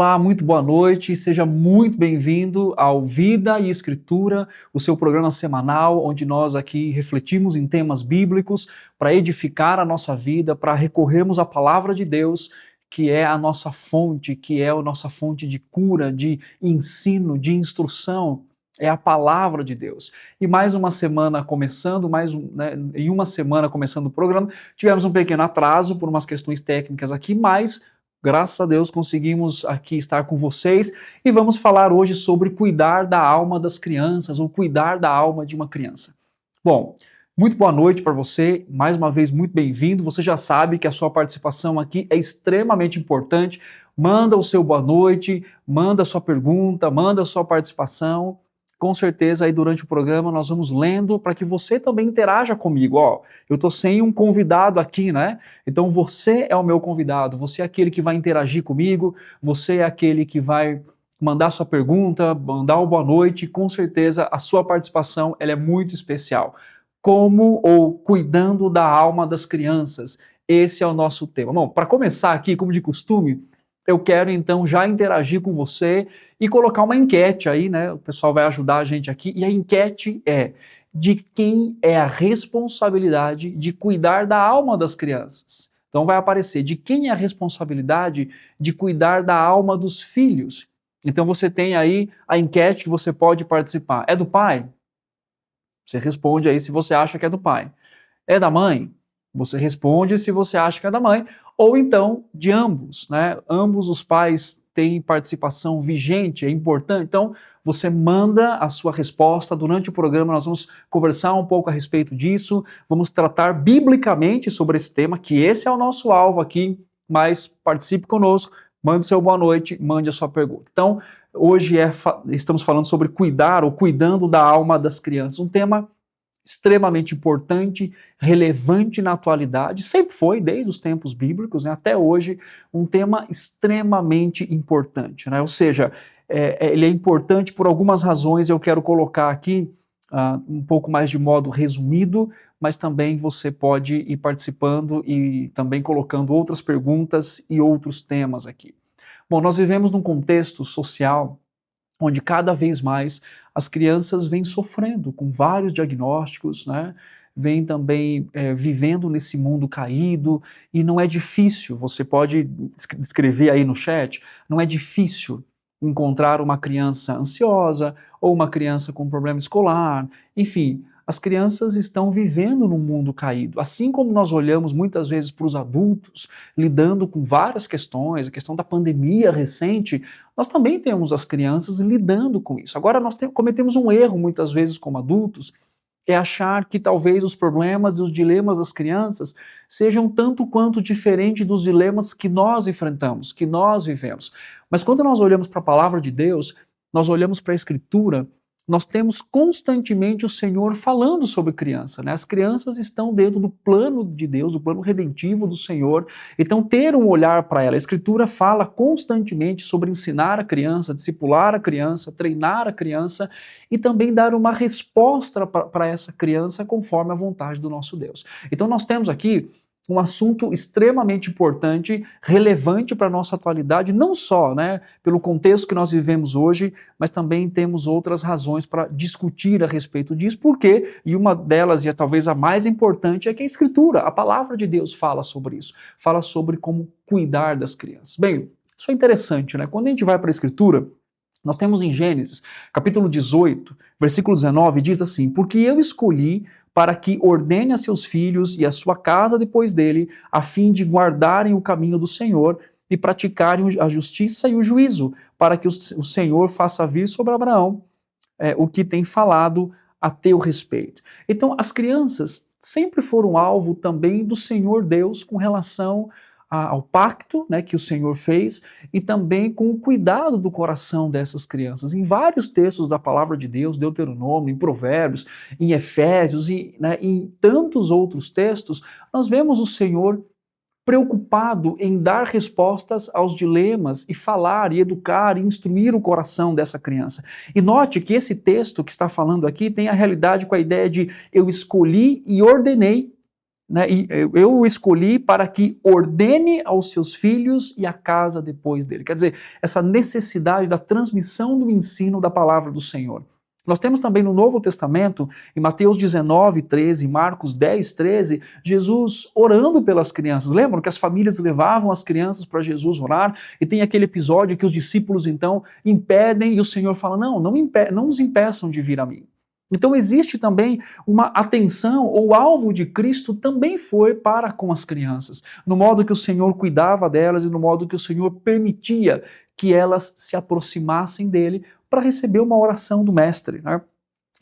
Olá, muito boa noite, seja muito bem-vindo ao Vida e Escritura, o seu programa semanal, onde nós aqui refletimos em temas bíblicos para edificar a nossa vida, para recorrermos à palavra de Deus, que é a nossa fonte, que é a nossa fonte de cura, de ensino, de instrução, é a palavra de Deus. E mais uma semana começando, em uma semana começando o programa, tivemos um pequeno atraso por umas questões técnicas aqui, mas graças a Deus conseguimos aqui estar com vocês e vamos falar hoje sobre cuidar da alma das crianças ou cuidar da alma de uma criança. Bom, muito boa noite para você, mais uma vez muito bem-vindo. Você já sabe que a sua participação aqui é extremamente importante. Manda o seu boa noite, manda a sua pergunta, manda a sua participação. Com certeza aí durante o programa nós vamos lendo para que você também interaja comigo. Ó, eu estou sem um convidado aqui, né? Então você é o meu convidado, você é aquele que vai interagir comigo, você é aquele que vai mandar sua pergunta, mandar o boa noite, com certeza a sua participação ela é muito especial. Como ou cuidando da alma das crianças, esse é o nosso tema. Bom, para começar aqui, como de costume, eu quero então já interagir com você e colocar uma enquete aí, né? O pessoal vai ajudar a gente aqui. E a enquete é: de quem é a responsabilidade de cuidar da alma das crianças? Então vai aparecer de quem é a responsabilidade de cuidar da alma dos filhos. Então você tem aí a enquete que você pode participar. É do pai? Você responde aí se você acha que é do pai. É da mãe? Você responde se você acha que é da mãe, ou então de ambos, né? Ambos os pais têm participação vigente, é importante. Então, você manda a sua resposta durante o programa, nós vamos conversar um pouco a respeito disso, vamos tratar biblicamente sobre esse tema, que esse é o nosso alvo aqui, mas participe conosco, mande seu boa noite, mande a sua pergunta. Então, hoje estamos falando sobre cuidar ou cuidando da alma das crianças, um tema extremamente importante, relevante na atualidade, sempre foi, desde os tempos bíblicos, né, até hoje, um tema extremamente importante. Né? Ou seja, ele é importante por algumas razões, eu quero colocar aqui um pouco mais de modo resumido, mas também você pode ir participando e também colocando outras perguntas e outros temas aqui. Bom, nós vivemos num contexto social onde cada vez mais as crianças vêm sofrendo com vários diagnósticos, né? Vêm também vivendo nesse mundo caído, e não é difícil, você pode escrever aí no chat, não é difícil encontrar uma criança ansiosa ou uma criança com problema escolar, enfim, as crianças estão vivendo num mundo caído. Assim como nós olhamos muitas vezes para os adultos, lidando com várias questões, a questão da pandemia recente, nós também temos as crianças lidando com isso. Agora, nós cometemos um erro muitas vezes como adultos, é achar que talvez os problemas e os dilemas das crianças sejam tanto quanto diferentes dos dilemas que nós enfrentamos, que nós vivemos. Mas quando nós olhamos para a palavra de Deus, nós olhamos para a Escritura, nós temos constantemente o Senhor falando sobre criança, né? As crianças estão dentro do plano de Deus, do plano redentivo do Senhor, então ter um olhar para ela. A Escritura fala constantemente sobre ensinar a criança, discipular a criança, treinar a criança e também dar uma resposta para essa criança conforme a vontade do nosso Deus. Então nós temos aqui um assunto extremamente importante, relevante para a nossa atualidade, não só, né, pelo contexto que nós vivemos hoje, mas também temos outras razões para discutir a respeito disso. Por quê? E uma delas, e talvez a mais importante, é que a Escritura, a palavra de Deus fala sobre isso, fala sobre como cuidar das crianças. Bem, isso é interessante, né? Quando a gente vai para a Escritura, nós temos em Gênesis, capítulo 18, versículo 19, diz assim: porque eu escolhi para que ordene a seus filhos e a sua casa depois dele, a fim de guardarem o caminho do Senhor e praticarem a justiça e o juízo, para que o Senhor faça vir sobre Abraão o que tem falado a teu respeito. Então, as crianças sempre foram alvo também do Senhor Deus com relação ao pacto, né, que o Senhor fez, e também com o cuidado do coração dessas crianças. Em vários textos da palavra de Deus, Deuteronômio, em Provérbios, em Efésios e em tantos outros textos, nós vemos o Senhor preocupado em dar respostas aos dilemas e falar, e educar, e instruir o coração dessa criança. E note que esse texto que está falando aqui tem a realidade com a ideia de eu escolhi e ordenei. né, e eu o escolhi para que ordene aos seus filhos e a casa depois dele. Quer dizer, essa necessidade da transmissão do ensino da palavra do Senhor. Nós temos também no Novo Testamento, em Mateus 19, 13, Marcos 10, 13, Jesus orando pelas crianças. Lembram que as famílias levavam as crianças para Jesus orar? E tem aquele episódio que os discípulos então impedem e o Senhor fala, não os impeçam de vir a mim. Então existe também uma atenção, ou o alvo de Cristo também foi para com as crianças, no modo que o Senhor cuidava delas e no modo que o Senhor permitia que elas se aproximassem dele para receber uma oração do Mestre, né?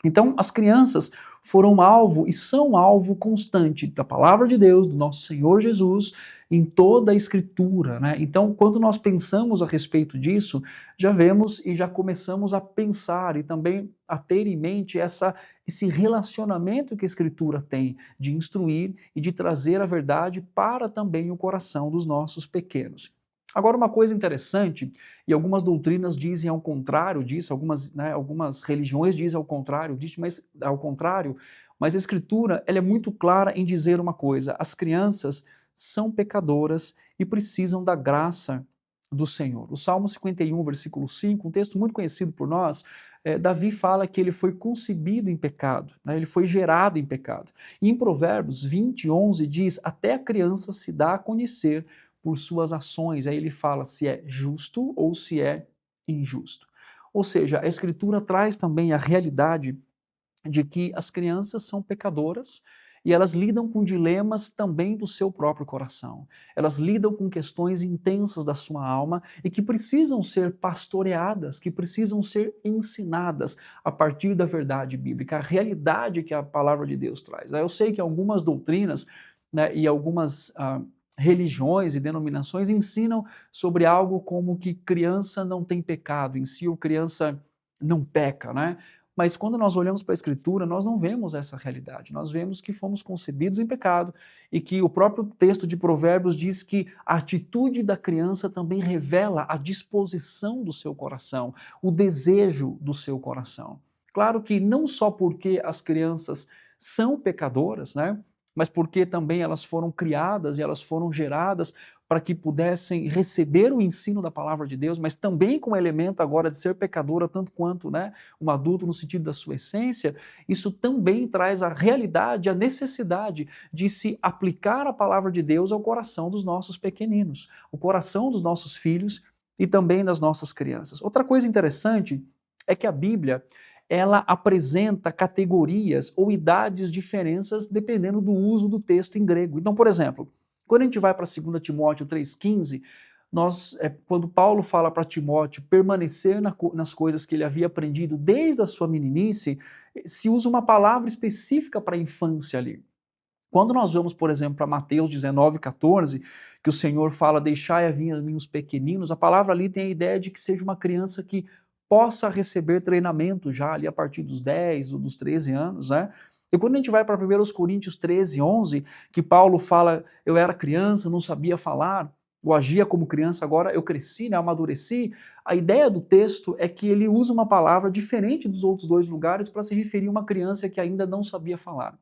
Então, as crianças foram alvo e são alvo constante da palavra de Deus, do nosso Senhor Jesus, em toda a Escritura, né? Então, quando nós pensamos a respeito disso, já vemos e já começamos a pensar e também a ter em mente esse relacionamento que a Escritura tem de instruir e de trazer a verdade para também o coração dos nossos pequenos. Agora, uma coisa interessante, e algumas doutrinas dizem ao contrário disso, algumas religiões dizem ao contrário disso, mas a Escritura ela é muito clara em dizer uma coisa: as crianças são pecadoras e precisam da graça do Senhor. O Salmo 51, versículo 5, um texto muito conhecido por nós, Davi fala que ele foi concebido em pecado, né? Ele foi gerado em pecado. E em Provérbios 20, 11 diz, até a criança se dá a conhecer por suas ações. Aí ele fala se é justo ou se é injusto. Ou seja, a Escritura traz também a realidade de que as crianças são pecadoras e elas lidam com dilemas também do seu próprio coração. Elas lidam com questões intensas da sua alma e que precisam ser pastoreadas, que precisam ser ensinadas a partir da verdade bíblica, a realidade que a palavra de Deus traz. Eu sei que algumas doutrinas, né, e algumas religiões e denominações ensinam sobre algo como que criança não tem pecado em si, ou criança não peca, né? Mas quando nós olhamos para a Escritura, nós não vemos essa realidade. Nós vemos que fomos concebidos em pecado e que o próprio texto de Provérbios diz que a atitude da criança também revela a disposição do seu coração, o desejo do seu coração. Claro que não só porque as crianças são pecadoras, né? Mas porque também elas foram criadas e elas foram geradas para que pudessem receber o ensino da palavra de Deus, mas também com o elemento agora de ser pecadora, tanto quanto, né, um adulto no sentido da sua essência, isso também traz a realidade, a necessidade de se aplicar a palavra de Deus ao coração dos nossos pequeninos, o coração dos nossos filhos e também das nossas crianças. Outra coisa interessante é que a Bíblia ela apresenta categorias ou idades diferentes dependendo do uso do texto em grego. Então, por exemplo, quando a gente vai para 2 Timóteo 3,15, quando Paulo fala para Timóteo permanecer nas coisas que ele havia aprendido desde a sua meninice, se usa uma palavra específica para a infância ali. Quando nós vamos, por exemplo, para Mateus 19,14, que o Senhor fala, deixai a mim os pequeninos, a palavra ali tem a ideia de que seja uma criança que possa receber treinamento já ali a partir dos 10 ou dos 13 anos, né? E quando a gente vai para 1 Coríntios 13, 11, que Paulo fala, eu era criança, não sabia falar, eu agia como criança, agora eu cresci, né, amadureci, a ideia do texto é que ele usa uma palavra diferente dos outros dois lugares para se referir a uma criança que ainda não sabia falar.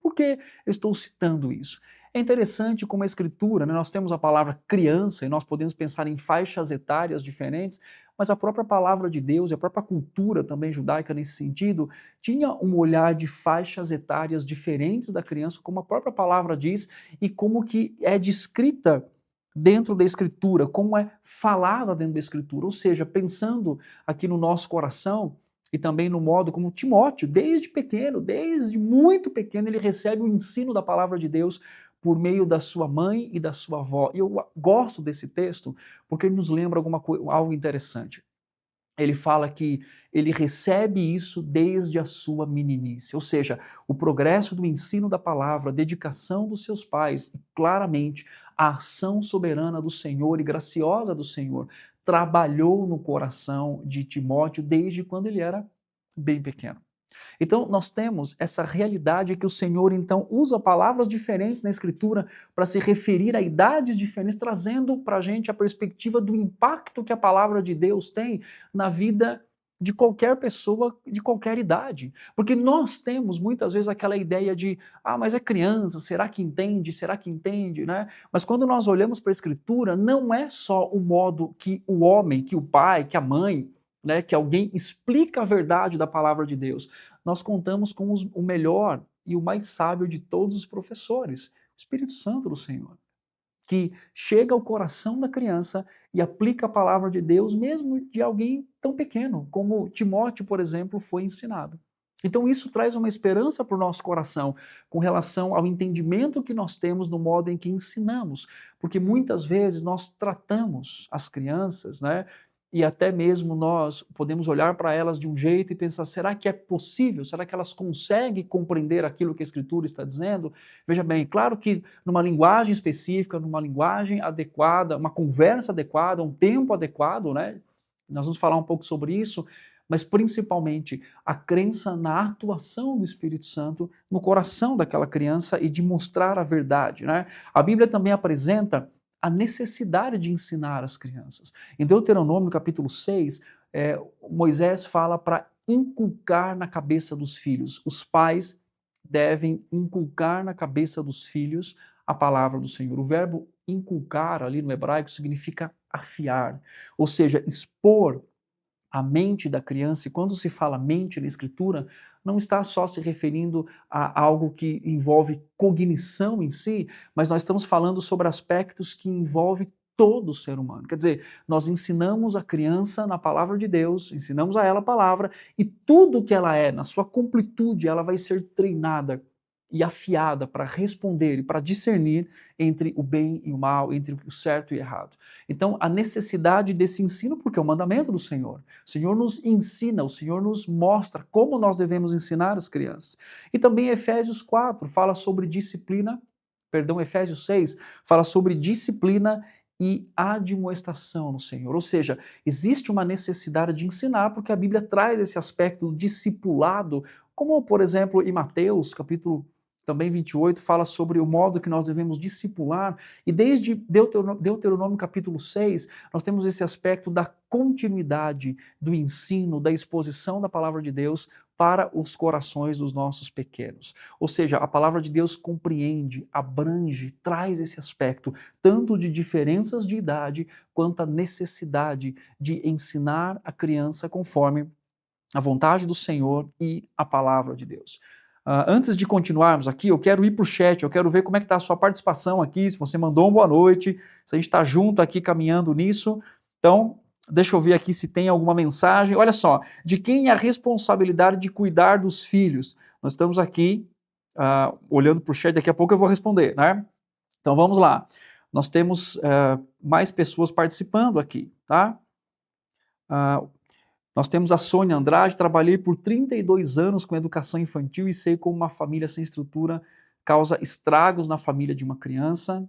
Por que eu estou citando isso? É interessante como a Escritura, né, nós temos a palavra criança e nós podemos pensar em faixas etárias diferentes, mas a própria palavra de Deus e a própria cultura também judaica nesse sentido tinha um olhar de faixas etárias diferentes da criança, como a própria palavra diz e como que é descrita dentro da Escritura, como é falada dentro da Escritura, ou seja, pensando aqui no nosso coração, e também no modo como Timóteo, desde pequeno, desde muito pequeno, ele recebe o ensino da palavra de Deus por meio da sua mãe e da sua avó. E eu gosto desse texto porque ele nos lembra algo interessante. Ele fala que ele recebe isso desde a sua meninice, ou seja, o progresso do ensino da palavra, a dedicação dos seus pais, e claramente a ação soberana do Senhor e graciosa do Senhor trabalhou no coração de Timóteo desde quando ele era bem pequeno. Então, nós temos essa realidade que o Senhor, então, usa palavras diferentes na Escritura para se referir a idades diferentes, trazendo para a gente a perspectiva do impacto que a palavra de Deus tem na vida de qualquer pessoa, de qualquer idade. Porque nós temos muitas vezes aquela ideia de, mas é criança, será que entende? Será que entende? Né? Mas quando nós olhamos para a Escritura, não é só o modo que o homem, que o pai, que a mãe, né, que alguém explica a verdade da palavra de Deus. Nós contamos com o melhor e o mais sábio de todos os professores, o Espírito Santo do Senhor, que chega ao coração da criança e aplica a palavra de Deus, mesmo de alguém tão pequeno, como Timóteo, por exemplo, foi ensinado. Então isso traz uma esperança para o nosso coração com relação ao entendimento que nós temos no modo em que ensinamos, porque muitas vezes nós tratamos as crianças, né, e até mesmo nós podemos olhar para elas de um jeito e pensar, será que é possível? Será que elas conseguem compreender aquilo que a Escritura está dizendo? Veja bem, claro que numa linguagem específica, numa linguagem adequada, uma conversa adequada, um tempo adequado, né? Nós vamos falar um pouco sobre isso, mas principalmente a crença na atuação do Espírito Santo no coração daquela criança e de mostrar a verdade, né? A Bíblia também apresenta a necessidade de ensinar as crianças. Em Deuteronômio, capítulo 6, Moisés fala para inculcar na cabeça dos filhos. Os pais devem inculcar na cabeça dos filhos a palavra do Senhor. O verbo inculcar ali no hebraico significa afiar, ou seja, expor a mente da criança, e quando se fala mente na Escritura, não está só se referindo a algo que envolve cognição em si, mas nós estamos falando sobre aspectos que envolvem todo o ser humano. Quer dizer, nós ensinamos a criança na palavra de Deus, ensinamos a ela a palavra, e tudo que ela é, na sua completude, ela vai ser treinada e afiada para responder e para discernir entre o bem e o mal, entre o certo e o errado. Então, a necessidade desse ensino, porque é o mandamento do Senhor. O Senhor nos ensina, o Senhor nos mostra como nós devemos ensinar as crianças. E também Efésios 4 fala sobre disciplina, Efésios 6 fala sobre disciplina e admoestação no Senhor. Ou seja, existe uma necessidade de ensinar, porque a Bíblia traz esse aspecto do discipulado, como, por exemplo, em Mateus, capítulo também 28, fala sobre o modo que nós devemos discipular, e desde Deuteronômio capítulo 6, nós temos esse aspecto da continuidade do ensino, da exposição da palavra de Deus para os corações dos nossos pequenos. Ou seja, a palavra de Deus compreende, abrange, traz esse aspecto, tanto de diferenças de idade, quanto a necessidade de ensinar a criança conforme a vontade do Senhor e a palavra de Deus. Antes de continuarmos aqui, eu quero ir para o chat, eu quero ver como é que está a sua participação aqui, se você mandou uma boa noite, se a gente está junto aqui caminhando nisso. Então, deixa eu ver aqui se tem alguma mensagem. Olha só, de quem é a responsabilidade de cuidar dos filhos? Nós estamos aqui olhando para o chat, daqui a pouco eu vou responder, né? Então, vamos lá. Nós temos mais pessoas participando aqui, tá? Nós temos a Sônia Andrade, trabalhei por 32 anos com educação infantil e sei como uma família sem estrutura causa estragos na família de uma criança.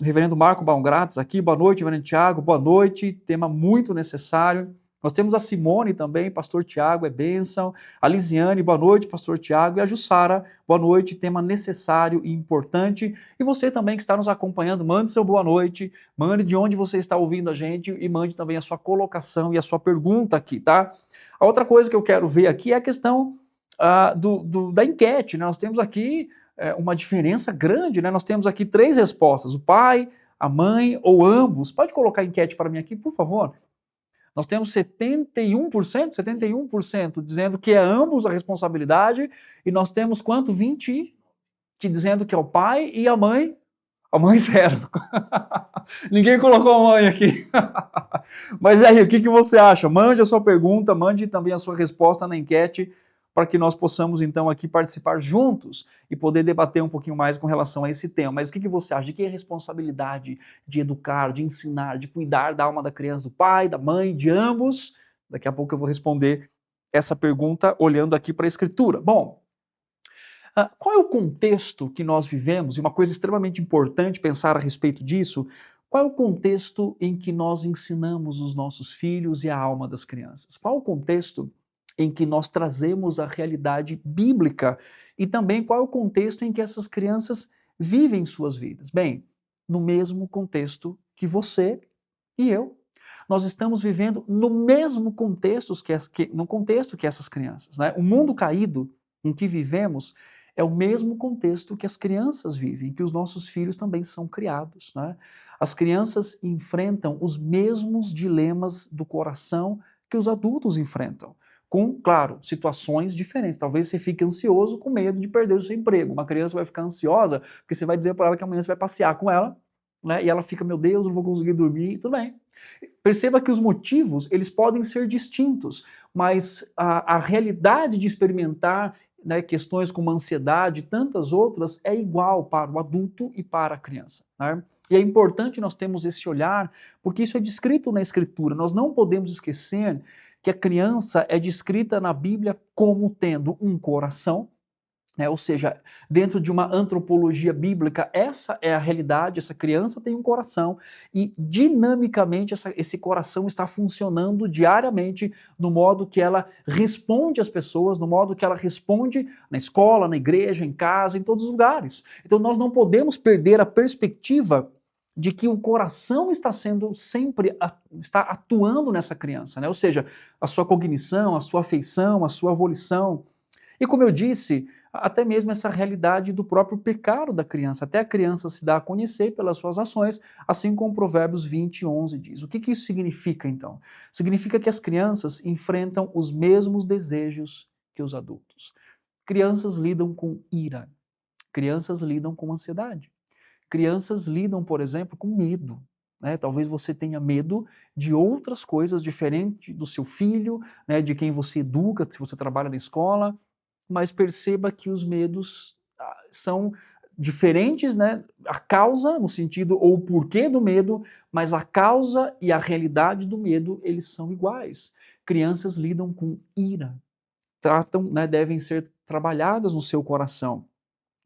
Reverendo Marco Baumgratz aqui, boa noite, Reverendo Tiago, boa noite, tema muito necessário. Nós temos a Simone também, Pastor Tiago, é bênção. A Lisiane, boa noite, Pastor Tiago. E a Jussara, boa noite, tema necessário e importante. E você também que está nos acompanhando, mande seu boa noite, mande de onde você está ouvindo a gente e mande também a sua colocação e a sua pergunta aqui, tá? A outra coisa que eu quero ver aqui é a questão da enquete, né? Nós temos aqui uma diferença grande, né? Nós temos aqui 3 respostas, o pai, a mãe ou ambos. Pode colocar a enquete para mim aqui, por favor? Nós temos 71% dizendo que é ambos a responsabilidade, e nós temos quanto? 20% que dizendo que é o pai, e a mãe 0. Ninguém colocou a mãe aqui. Mas aí, o que você acha? Mande a sua pergunta, mande também a sua resposta na enquete, para que nós possamos, então, aqui participar juntos e poder debater um pouquinho mais com relação a esse tema. Mas o que você acha? De quem é a responsabilidade de educar, de ensinar, de cuidar da alma da criança, do pai, da mãe, de ambos? Daqui a pouco eu vou responder essa pergunta olhando aqui para a Escritura. Bom, qual é o contexto que nós vivemos? E uma coisa extremamente importante pensar a respeito disso, qual é o contexto em que nós ensinamos os nossos filhos e a alma das crianças? Qual é o contexto em que nós trazemos a realidade bíblica, e também qual é o contexto em que essas crianças vivem suas vidas? Bem, no mesmo contexto que você e eu. nós estamos vivendo no mesmo contexto no contexto que essas crianças, né? O mundo caído em que vivemos é o mesmo contexto que as crianças vivem, que os nossos filhos também são criados, né? As crianças enfrentam os mesmos dilemas do coração que os adultos enfrentam, com, claro, situações diferentes. Talvez você fique ansioso com medo de perder o seu emprego. Uma criança vai ficar ansiosa porque você vai dizer para ela que amanhã você vai passear com ela, né? E ela fica, meu Deus, não vou conseguir dormir. Tudo bem. Perceba que os motivos, eles podem ser distintos, mas a realidade de experimentar, né, questões como ansiedade e tantas outras é igual para o adulto e para a criança, né? E é importante nós termos esse olhar, porque isso é descrito na Escritura. Nós não podemos esquecer que a criança é descrita na Bíblia como tendo um coração, né? Ou seja, dentro de uma antropologia bíblica, essa é a realidade, essa criança tem um coração e dinamicamente esse coração está funcionando diariamente no modo que ela responde às pessoas, no modo que ela responde na escola, na igreja, em casa, em todos os lugares. Então nós não podemos perder a perspectiva de que o coração está sendo sempre, está atuando nessa criança, né? Ou seja, a sua cognição, a sua afeição, a sua volição. E como eu disse, até mesmo essa realidade do próprio pecado da criança. Até a criança se dá a conhecer pelas suas ações, assim como Provérbios 20:11 diz. O que isso significa, então? Significa que as crianças enfrentam os mesmos desejos que os adultos. Crianças lidam com ira. Crianças lidam com ansiedade. Crianças lidam, por exemplo, com medo. Né? Talvez você tenha medo de outras coisas diferentes do seu filho, né? De quem você educa, se você trabalha na escola, mas perceba que os medos são diferentes, né? A causa, no sentido, ou o porquê do medo, mas a causa e a realidade do medo, eles são iguais. Crianças lidam com ira, tratam, né, devem ser trabalhadas no seu coração.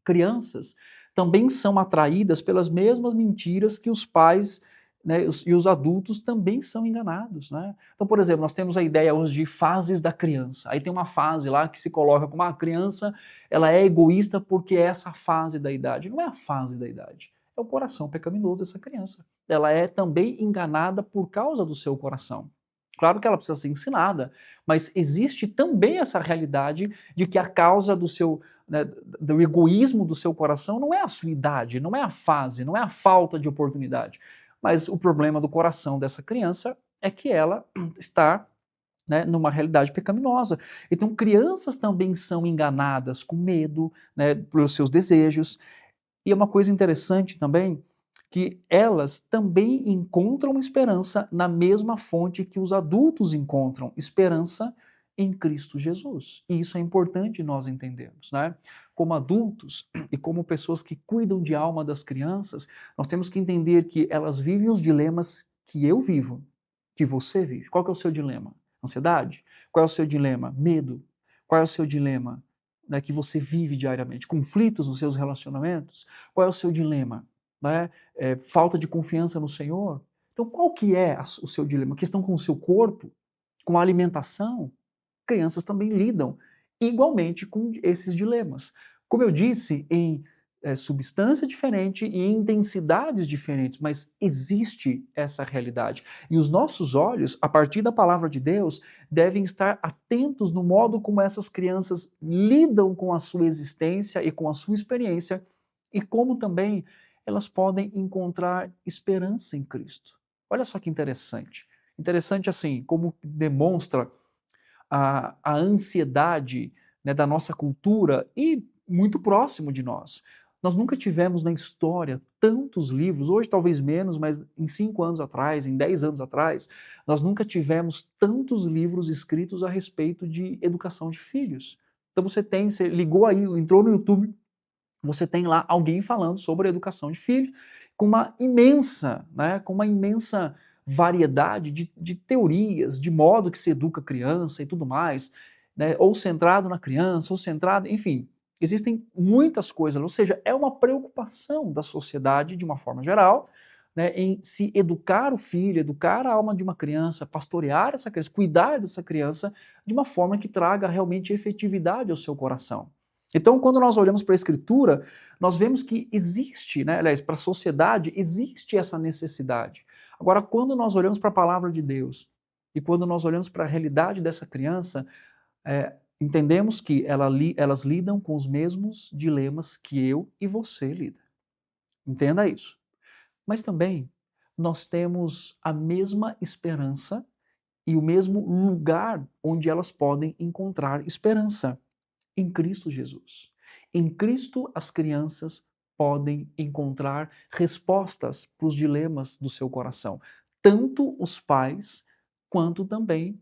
Crianças também são atraídas pelas mesmas mentiras que os pais, né, e os adultos também são enganados, né? Então, por exemplo, nós temos a ideia hoje de fases da criança. Aí tem uma fase lá que se coloca como a criança, ela é egoísta porque é essa fase da idade. Não é a fase da idade, é o coração pecaminoso dessa criança. Ela é também enganada por causa do seu coração. Claro que ela precisa ser ensinada, mas existe também essa realidade de que a causa do seu, né, do egoísmo do seu coração não é a sua idade, não é a fase, não é a falta de oportunidade. Mas o problema do coração dessa criança é que ela está, né, numa realidade pecaminosa. Então, crianças também são enganadas com medo, né, pelos seus desejos. E é uma coisa interessante também que elas também encontram esperança na mesma fonte que os adultos encontram, esperança em Cristo Jesus. E isso é importante nós entendermos, né? Como adultos e como pessoas que cuidam de alma das crianças, nós temos que entender que elas vivem os dilemas que eu vivo, que você vive. Qual que é o seu dilema? Ansiedade? Qual é o seu dilema? Medo? Qual é o seu dilema, né, que você vive diariamente? Conflitos nos seus relacionamentos? Qual é o seu dilema? Né? Falta de confiança no Senhor? Então, qual que é o seu dilema? A questão com o seu corpo? Com a alimentação? Crianças também lidam igualmente com esses dilemas. Como eu disse, em substância diferente e em intensidades diferentes, mas existe essa realidade. E os nossos olhos, a partir da palavra de Deus, devem estar atentos no modo como essas crianças lidam com a sua existência e com a sua experiência e como também elas podem encontrar esperança em Cristo. Olha só que interessante. Interessante assim, como demonstra a ansiedade, né, da nossa cultura e muito próximo de nós. Nós nunca tivemos na história tantos livros, hoje talvez menos, mas em 5 anos atrás, em 10 anos atrás, nós nunca tivemos tantos livros escritos a respeito de educação de filhos. Então você ligou aí, entrou no YouTube, você tem lá alguém falando sobre a educação de filhos, com uma imensa variedade de teorias, de modo que se educa a criança e tudo mais, né? Ou centrado na criança, ou centrado, enfim, existem muitas coisas, ou seja, é uma preocupação da sociedade, de uma forma geral, né, em se educar o filho, educar a alma de uma criança, pastorear essa criança, cuidar dessa criança de uma forma que traga realmente efetividade ao seu coração. Então, quando nós olhamos para a Escritura, nós vemos que existe, né, aliás, para a sociedade, existe essa necessidade. Agora, quando nós olhamos para a palavra de Deus e quando nós olhamos para a realidade dessa criança, entendemos que elas lidam com os mesmos dilemas que eu e você lida. Entenda isso. Mas também nós temos a mesma esperança e o mesmo lugar onde elas podem encontrar esperança, em Cristo Jesus. Em Cristo, as crianças podem encontrar respostas para os dilemas do seu coração, tanto os pais quanto também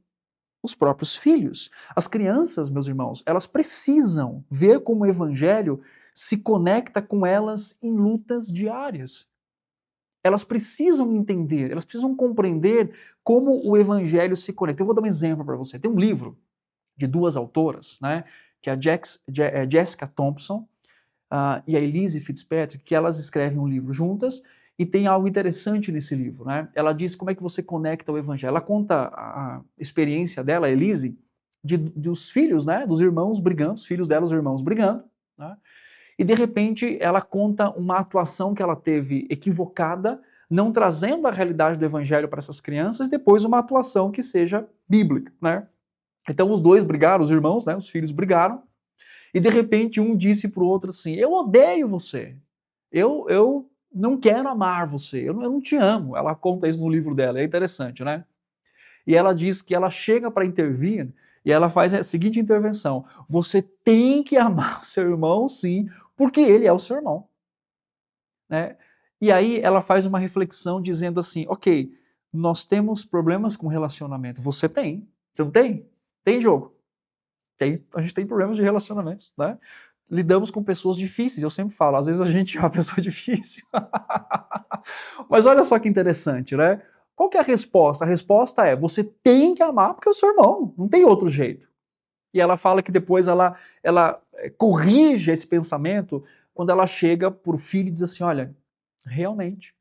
os próprios filhos. As crianças, meus irmãos, elas precisam ver como o evangelho se conecta com elas em lutas diárias. Elas precisam entender, elas precisam compreender como o evangelho se conecta. Eu vou dar um exemplo para você. Tem um livro de duas autoras, né, que é a Jessica Thompson e a Elise Fitzpatrick, que elas escrevem um livro juntas e tem algo interessante nesse livro. Né? Ela diz como é que você conecta o evangelho. Ela conta a experiência dela, a Elise, dos filhos, né, dos irmãos brigando, os filhos dela, os irmãos brigando, né? E de repente ela conta uma atuação que ela teve equivocada, não trazendo a realidade do evangelho para essas crianças, e depois uma atuação que seja bíblica, né? Então os dois brigaram, os irmãos, né, os filhos brigaram, e de repente um disse para o outro assim: eu odeio você, eu não quero amar você, eu não te amo. Ela conta isso no livro dela, é interessante, né? E ela diz que ela chega para intervir e ela faz a seguinte intervenção: você tem que amar o seu irmão, sim, porque ele é o seu irmão. Né? E aí ela faz uma reflexão dizendo assim: ok, nós temos problemas com relacionamento. Você tem? Você não tem? Tem, jogo? Tem. A gente tem problemas de relacionamentos, né? Lidamos com pessoas difíceis. Eu sempre falo, às vezes a gente é uma pessoa difícil. Mas olha só que interessante, né? Qual que é a resposta? A resposta é: você tem que amar porque é o seu irmão, não tem outro jeito. E ela fala que depois ela corrige esse pensamento quando ela chega para o filho e diz assim: olha, realmente,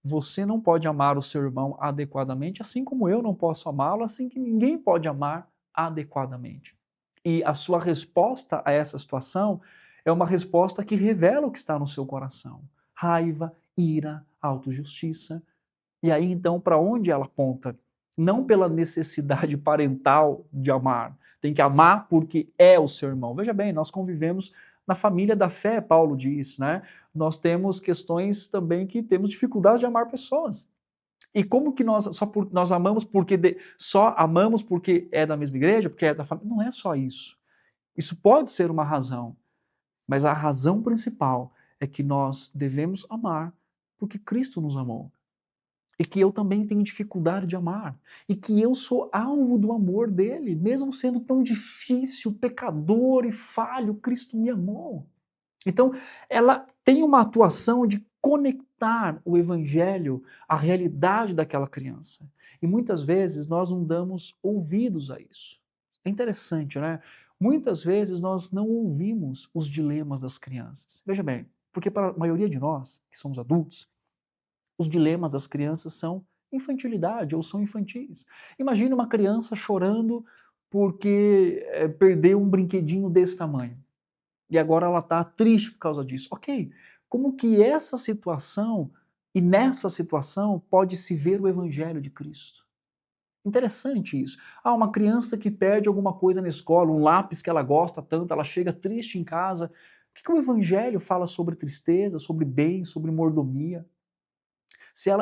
você não pode amar o seu irmão adequadamente, assim como eu não posso amá-lo, assim que ninguém pode amar adequadamente. E a sua resposta a essa situação é uma resposta que revela o que está no seu coração: raiva, ira, autojustiça. E aí então, para onde ela aponta? Não pela necessidade parental de amar. Tem que amar porque é o seu irmão. Veja bem, nós convivemos na família da fé, Paulo diz, né? Nós temos questões também que temos dificuldade de amar pessoas. E como que nós amamos porque só amamos porque é da mesma igreja, porque é da família? Não é só isso. Isso pode ser uma razão, mas a razão principal é que nós devemos amar porque Cristo nos amou. E que eu também tenho dificuldade de amar. E que eu sou alvo do amor dele. Mesmo sendo tão difícil, pecador e falho, Cristo me amou. Então, ela tem uma atuação de conectar o evangelho à realidade daquela criança. E muitas vezes nós não damos ouvidos a isso. É interessante, né? Muitas vezes nós não ouvimos os dilemas das crianças. Veja bem, porque para a maioria de nós, que somos adultos, os dilemas das crianças são infantilidade ou são infantis. Imagine uma criança chorando porque perdeu um brinquedinho desse tamanho. E agora ela está triste por causa disso. Ok, como que essa situação e nessa situação pode se ver o evangelho de Cristo? Interessante isso. Uma criança que perde alguma coisa na escola, um lápis que ela gosta tanto, ela chega triste em casa. O que o evangelho fala sobre tristeza, sobre bem, sobre mordomia?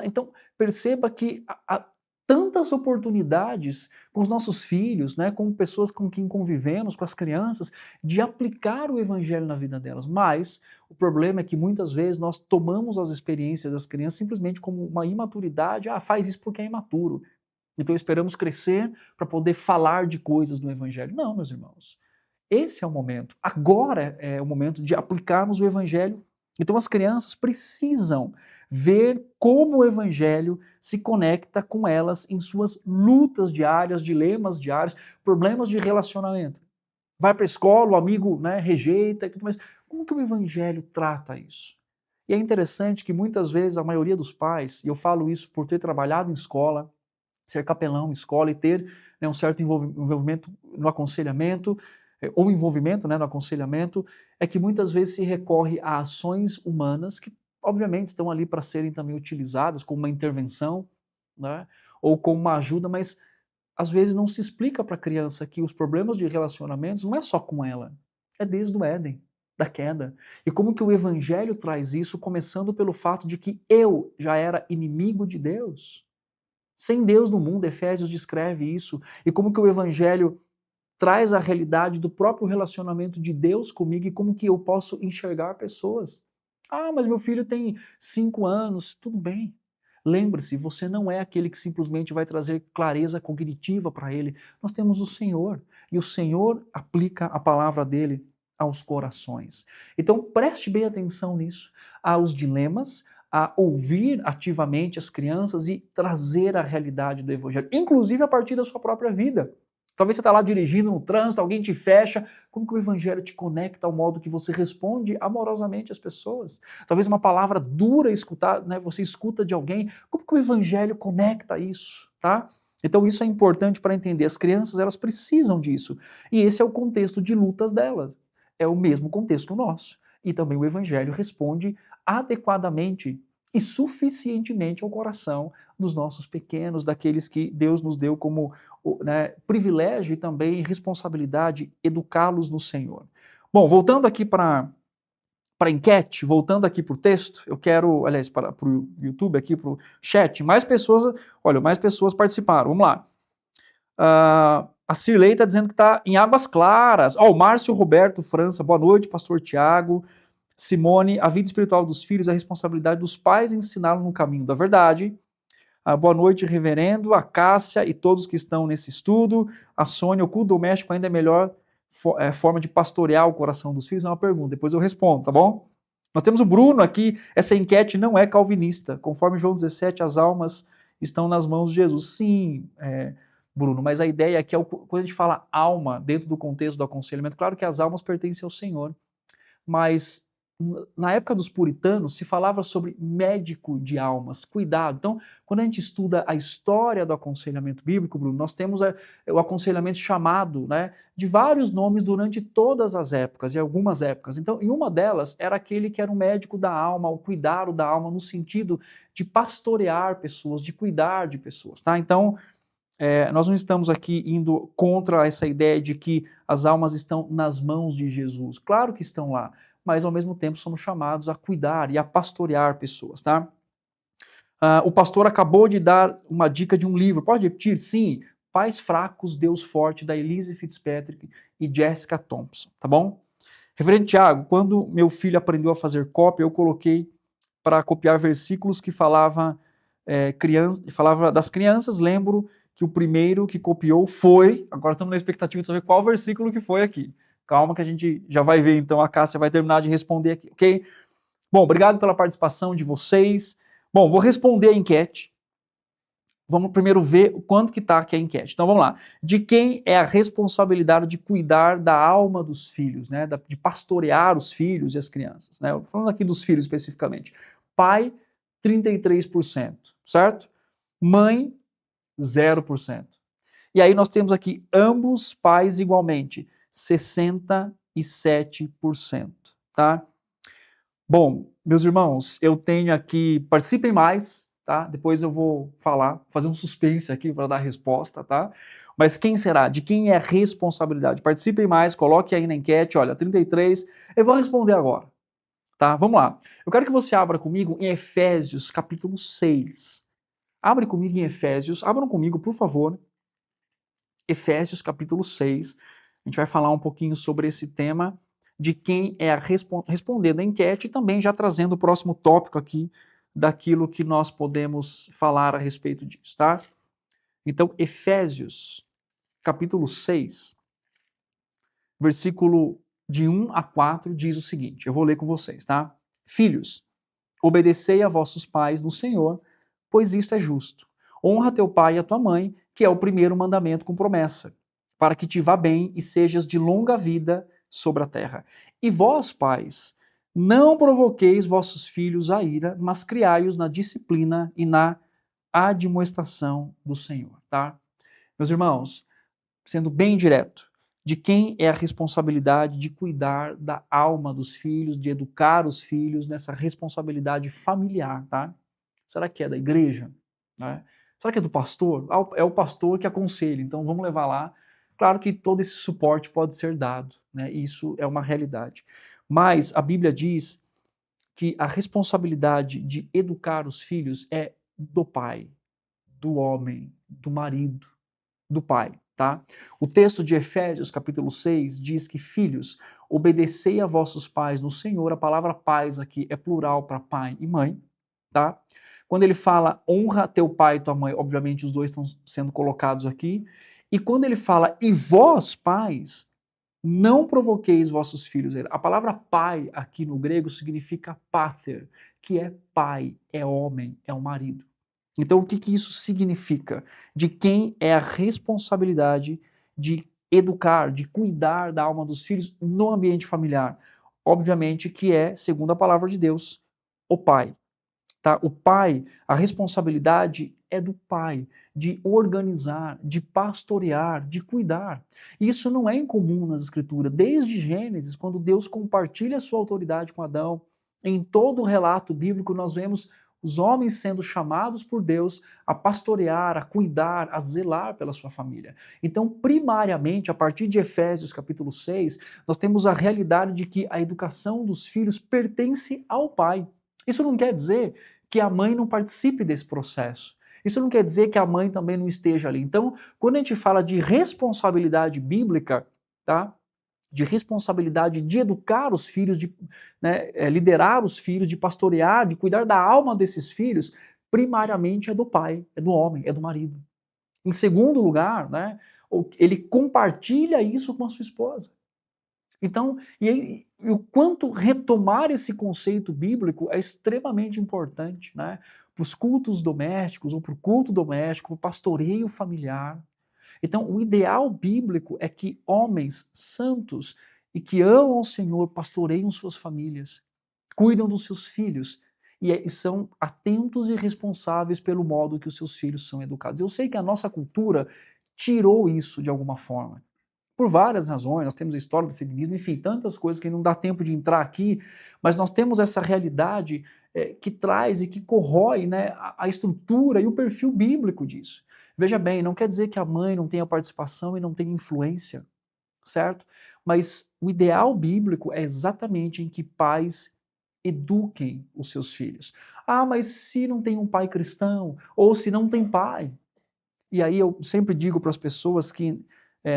Então, perceba que há tantas oportunidades com os nossos filhos, né, com pessoas com quem convivemos, com as crianças, de aplicar o evangelho na vida delas. Mas o problema é que muitas vezes nós tomamos as experiências das crianças simplesmente como uma imaturidade. Faz isso porque é imaturo. Então esperamos crescer para poder falar de coisas no evangelho. Não, meus irmãos. Esse é o momento. Agora é o momento de aplicarmos o evangelho. Então as crianças precisam ver como o evangelho se conecta com elas em suas lutas diárias, dilemas diários, problemas de relacionamento. Vai para a escola, o amigo, né, rejeita e tudo mais. Como que o evangelho trata isso? E é interessante que muitas vezes a maioria dos pais, e eu falo isso por ter trabalhado em escola, ser capelão em escola e ter, né, um certo envolvimento no aconselhamento, ou envolvimento, né, no aconselhamento, é que muitas vezes se recorre a ações humanas que, obviamente, estão ali para serem também utilizadas como uma intervenção, né? Ou como uma ajuda, mas às vezes não se explica para a criança que os problemas de relacionamentos não é só com ela, é desde o Éden, da queda. E como que o Evangelho traz isso, começando pelo fato de que eu já era inimigo de Deus. Sem Deus no mundo, Efésios descreve isso. E como que o Evangelho traz a realidade do próprio relacionamento de Deus comigo e como que eu posso enxergar pessoas. Ah, mas meu filho tem 5 anos, tudo bem. Lembre-se, você não é aquele que simplesmente vai trazer clareza cognitiva para ele. Nós temos o Senhor, e o Senhor aplica a palavra dele aos corações. Então preste bem atenção nisso, aos dilemas, a ouvir ativamente as crianças e trazer a realidade do Evangelho, inclusive a partir da sua própria vida. Talvez você está lá dirigindo no trânsito, alguém te fecha. Como que o Evangelho te conecta ao modo que você responde amorosamente às pessoas? Talvez uma palavra dura escutar, né, você escuta de alguém. Como que o Evangelho conecta isso? Tá? Então isso é importante para entender. As crianças elas precisam disso. E esse é o contexto de lutas delas. É o mesmo contexto que o nosso. E também o Evangelho responde adequadamente e suficientemente ao coração dos nossos pequenos, daqueles que Deus nos deu como, né, privilégio e também responsabilidade educá-los no Senhor. Bom, voltando aqui para a enquete, voltando aqui para o texto, eu quero, aliás, para o YouTube, aqui para o chat, mais pessoas, olha, mais pessoas participaram, vamos lá. A Cirlei está dizendo que está em Águas Claras. O Márcio Roberto França, boa noite, pastor Tiago. Simone, a vida espiritual dos filhos é a responsabilidade dos pais ensiná-los no caminho da verdade. Boa noite, reverendo, a Cássia e todos que estão nesse estudo. A Sônia, o culto doméstico ainda é a melhor forma de pastorear o coração dos filhos? É uma pergunta, depois eu respondo, tá bom? Nós temos o Bruno aqui, essa enquete não é calvinista. Conforme João 17, as almas estão nas mãos de Jesus. Sim, Bruno, mas a ideia aqui é, quando a gente fala alma, dentro do contexto do aconselhamento, claro que as almas pertencem ao Senhor, mas na época dos puritanos se falava sobre médico de almas, cuidado. Então, quando a gente estuda a história do aconselhamento bíblico, Bruno, nós temos o aconselhamento chamado, né, de vários nomes durante todas as épocas e algumas épocas. Então, em uma delas era aquele que era o médico da alma, o cuidado da alma no sentido de pastorear pessoas, de cuidar de pessoas, tá? Então, nós não estamos aqui indo contra essa ideia de que as almas estão nas mãos de Jesus. Claro que estão lá, mas ao mesmo tempo somos chamados a cuidar e a pastorear pessoas, tá? O pastor acabou de dar uma dica de um livro. Pode repetir? Sim. Pais Fracos, Deus Forte, da Elise Fitzpatrick e Jessica Thompson, tá bom? Reverendo Tiago, quando meu filho aprendeu a fazer cópia, eu coloquei para copiar versículos que falava das crianças. Lembro que o primeiro que copiou foi, agora estamos na expectativa de saber qual versículo que foi aqui. Calma que a gente já vai ver, então a Cássia vai terminar de responder aqui, ok? Bom, obrigado pela participação de vocês. Bom, vou responder a enquete. Vamos primeiro ver o quanto que está aqui a enquete. Então vamos lá. De quem é a responsabilidade de cuidar da alma dos filhos, né? De pastorear os filhos e as crianças, né? Falando aqui dos filhos especificamente. Pai, 33%, certo? Mãe, 0%. E aí nós temos aqui ambos pais igualmente, 67%, tá? Bom, meus irmãos, eu tenho aqui, participem mais, tá? Depois eu vou fazer um suspense aqui para dar a resposta, tá? Mas quem será? De quem é a responsabilidade? Participem mais, coloque aí na enquete, olha, 33, eu vou responder agora, tá? Vamos lá. Eu quero que você abra comigo em Efésios, capítulo 6. Abre comigo em Efésios, abram comigo, por favor. Efésios, capítulo 6. A gente vai falar um pouquinho sobre esse tema de quem é a respondendo a enquete e também já trazendo o próximo tópico aqui daquilo que nós podemos falar a respeito disso, tá? Então, Efésios, capítulo 6, versículo de 1 a 4 diz o seguinte, eu vou ler com vocês, tá? Filhos, obedecei a vossos pais no Senhor, pois isto é justo. Honra teu pai e a tua mãe, que é o primeiro mandamento com promessa, para que te vá bem e sejas de longa vida sobre a terra. E vós, pais, não provoqueis vossos filhos a ira, mas criai-os na disciplina e na admoestação do Senhor, tá? Meus irmãos, sendo bem direto, de quem é a responsabilidade de cuidar da alma dos filhos, de educar os filhos nessa responsabilidade familiar, tá? Será que é da igreja? Né? Será que é do pastor? Ah, é o pastor que aconselha, então vamos levar lá. Claro que todo esse suporte pode ser dado, né? Isso é uma realidade. Mas a Bíblia diz que a responsabilidade de educar os filhos é do pai, do homem, do marido, do pai, tá? O texto de Efésios, capítulo 6, diz que, filhos, obedecei a vossos pais no Senhor. A palavra pais aqui é plural para pai e mãe, tá? Quando ele fala honra teu pai e tua mãe, obviamente os dois estão sendo colocados aqui. E quando ele fala e vós, pais, não provoqueis vossos filhos. A palavra pai aqui no grego significa pater, que é pai, é homem, é o marido. Então, o que, que isso significa? De quem é a responsabilidade de educar, de cuidar da alma dos filhos no ambiente familiar? Obviamente que é, segundo a palavra de Deus, o pai. Tá? O pai, a responsabilidade é do pai, de organizar, de pastorear, de cuidar. Isso não é incomum nas Escrituras. Desde Gênesis, quando Deus compartilha a sua autoridade com Adão, em todo o relato bíblico nós vemos os homens sendo chamados por Deus a pastorear, a cuidar, a zelar pela sua família. Então, primariamente, a partir de Efésios capítulo 6, nós temos a realidade de que a educação dos filhos pertence ao pai. Isso não quer dizer que a mãe não participe desse processo. Isso não quer dizer que a mãe também não esteja ali. Então, quando a gente fala de responsabilidade bíblica, tá? De responsabilidade de educar os filhos, de liderar os filhos, de pastorear, de cuidar da alma desses filhos, primariamente é do pai, é do homem, é do marido. Em segundo lugar, né, ele compartilha isso com a sua esposa. Então, e o quanto retomar esse conceito bíblico é extremamente importante, né? Para os cultos domésticos, ou para o culto doméstico, para o pastoreio familiar. Então, o ideal bíblico é que homens santos e que amam o Senhor pastoreiam suas famílias, cuidam dos seus filhos e são atentos e responsáveis pelo modo que os seus filhos são educados. Eu sei que a nossa cultura tirou isso de alguma forma. Por várias razões, nós temos a história do feminismo, enfim, tantas coisas que não dá tempo de entrar aqui, mas nós temos essa realidade que traz e que corrói, né, a estrutura e o perfil bíblico disso. Veja bem, não quer dizer que a mãe não tenha participação e não tenha influência, certo? Mas o ideal bíblico é exatamente em que pais eduquem os seus filhos. Ah, mas se não tem um pai cristão, ou se não tem pai, e aí eu sempre digo para as pessoas que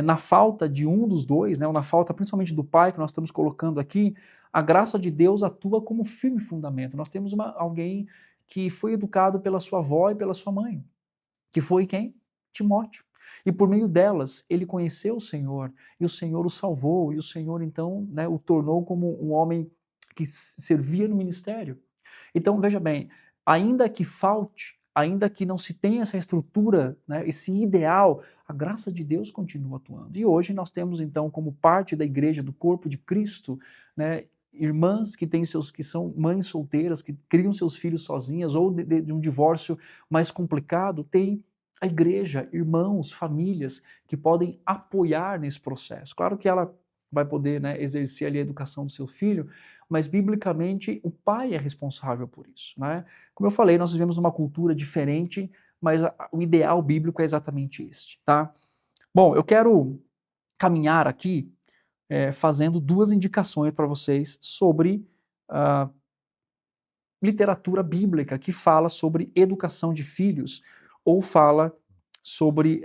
na falta de um dos dois, né, ou na falta principalmente do pai que nós estamos colocando aqui, a graça de Deus atua como firme fundamento. Nós temos alguém que foi educado pela sua avó e pela sua mãe, que foi quem? Timóteo. E por meio delas, ele conheceu o Senhor, e o Senhor o salvou, e o Senhor então, né, o tornou como um homem que servia no ministério. Então, veja bem, ainda que falte, ainda que não se tenha essa estrutura, né, esse ideal, a graça de Deus continua atuando. E hoje nós temos, então, como parte da igreja, do corpo de Cristo, né, irmãs que que são mães solteiras, que criam seus filhos sozinhas, ou de um divórcio mais complicado, tem a igreja, irmãos, famílias que podem apoiar nesse processo. Claro que ela vai poder, né, exercer ali a educação do seu filho, mas biblicamente o pai é responsável por isso, né? Como eu falei, nós vivemos numa cultura diferente, mas o ideal bíblico é exatamente este, tá? Bom, eu quero caminhar aqui fazendo duas indicações para vocês sobre literatura bíblica que fala sobre educação de filhos ou fala sobre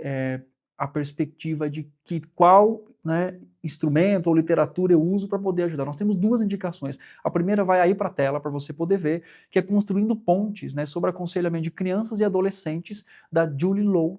a perspectiva de qual, né, instrumento ou literatura eu uso para poder ajudar. Nós temos duas indicações. A primeira vai aí para a tela para você poder ver, que é Construindo Pontes, né, sobre aconselhamento de crianças e adolescentes, da Julie Lowe.